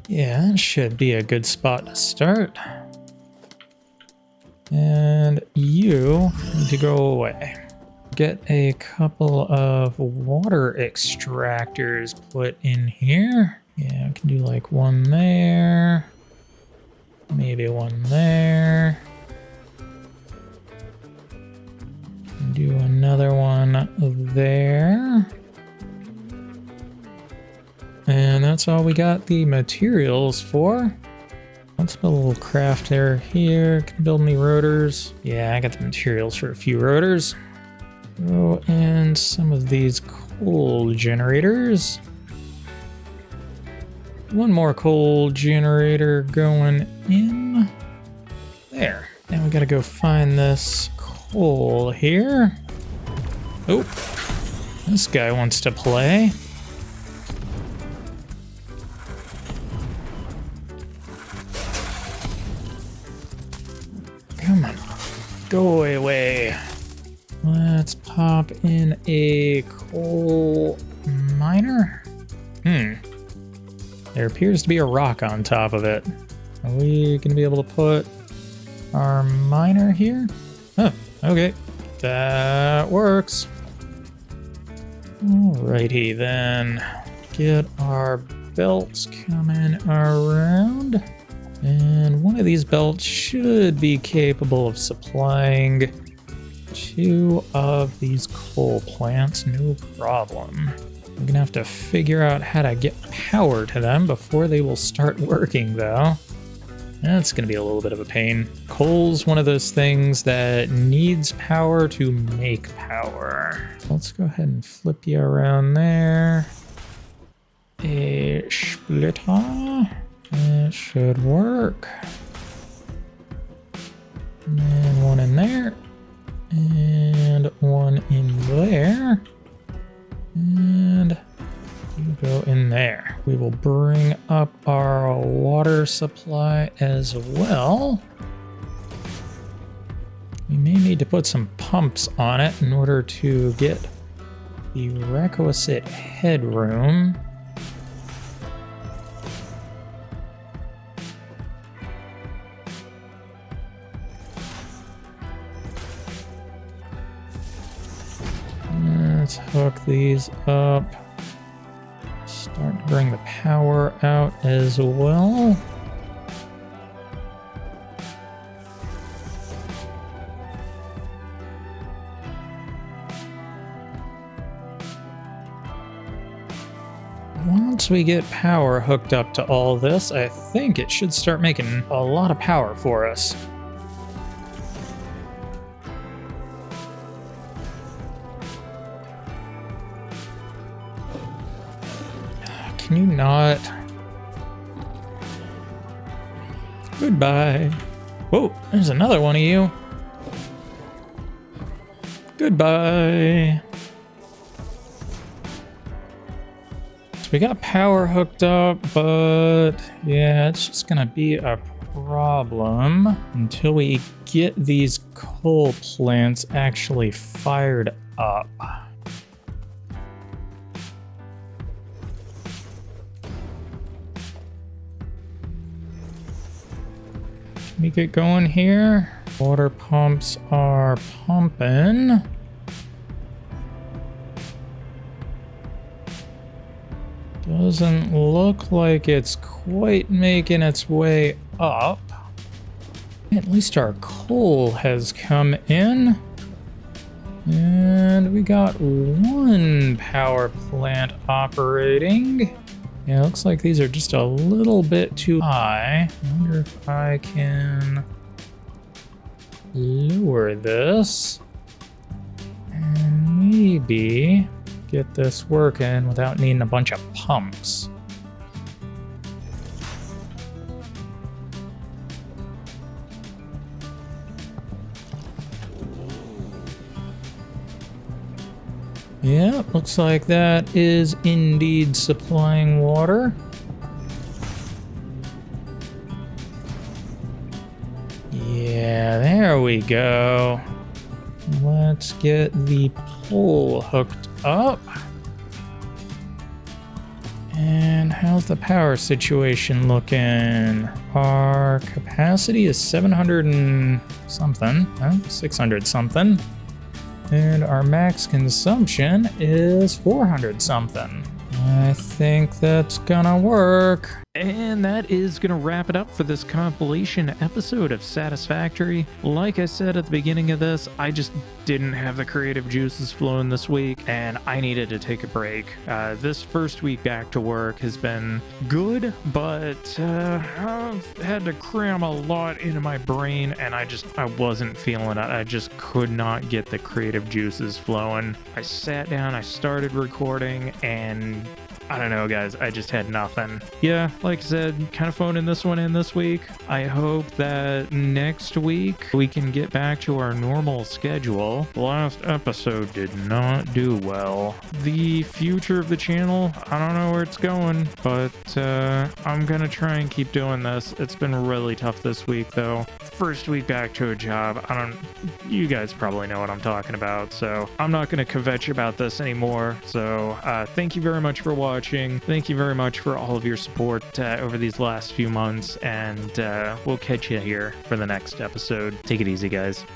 Yeah, that should be a good spot to start. And you need to go away. Get a couple of water extractors put in here. Yeah, I can do like one there. Maybe one there. Do another one there. And that's all we got the materials for. Let's build a little crafter here. Can build any rotors. Yeah, I got the materials for a few rotors. Throw in some of these coal generators. One more coal generator going in. There. Now we gotta go find this coal here. Oh, this guy wants to play. Come on, go away. Let's pop in a coal miner. There appears to be a rock on top of it. Are we gonna be able to put our miner here? Oh, okay, that works. Alrighty then, get our belts coming around. And one of these belts should be capable of supplying 2 of these coal plants, no problem. We're gonna have to figure out how to get power to them before they will start working though. That's gonna be a little bit of a pain. Coal's one of those things that needs power to make power. Let's go ahead and flip you around there. A splitter. It should work. And one in there. And one in there. And you go in there. We will bring up our water supply as well. may need to put some pumps on it in order to get the requisite headroom. Let's hook these up. Start to bring the power out as well. Once we get power hooked up to all this, I think it should start making a lot of power for us. Can you not? Goodbye. Whoa, there's another one of you. Goodbye. So we got power hooked up, but yeah, it's just gonna be a problem until we get these coal plants actually fired up. Let me get going here. Water pumps are pumping. Doesn't look like it's quite making its way up. At least our coal has come in. And we got one power plant operating. Yeah, it looks like these are just a little bit too high. I wonder if I can lower this and maybe get this working without needing a bunch of pumps. Yeah, looks like that is indeed supplying water. Yeah, there we go. Let's get the pole hooked up. And how's the power situation looking? Our capacity is 700 and something, 600 something. And our max consumption is 400 something. I think that's gonna work. And that is going to wrap it up for this compilation episode of Satisfactory. Like I said at the beginning of this, I just didn't have the creative juices flowing this week, and I needed to take a break. This first week back to work has been good, but I've had to cram a lot into my brain, and I wasn't feeling it. I just could not get the creative juices flowing. I sat down, I started recording, and I don't know, guys. I just had nothing. Yeah, like I said, kind of phoning this one in this week. I hope that next week we can get back to our normal schedule. The last episode did not do well. The future of the channel, I don't know where it's going, but I'm gonna try and keep doing this. It's been really tough this week, though. First week back to a job. You guys probably know what I'm talking about, so I'm not gonna kvetch about this anymore. So thank you very much for watching. Thank you very much for all of your support over these last few months, and we'll catch you here for the next episode. Take it easy, guys.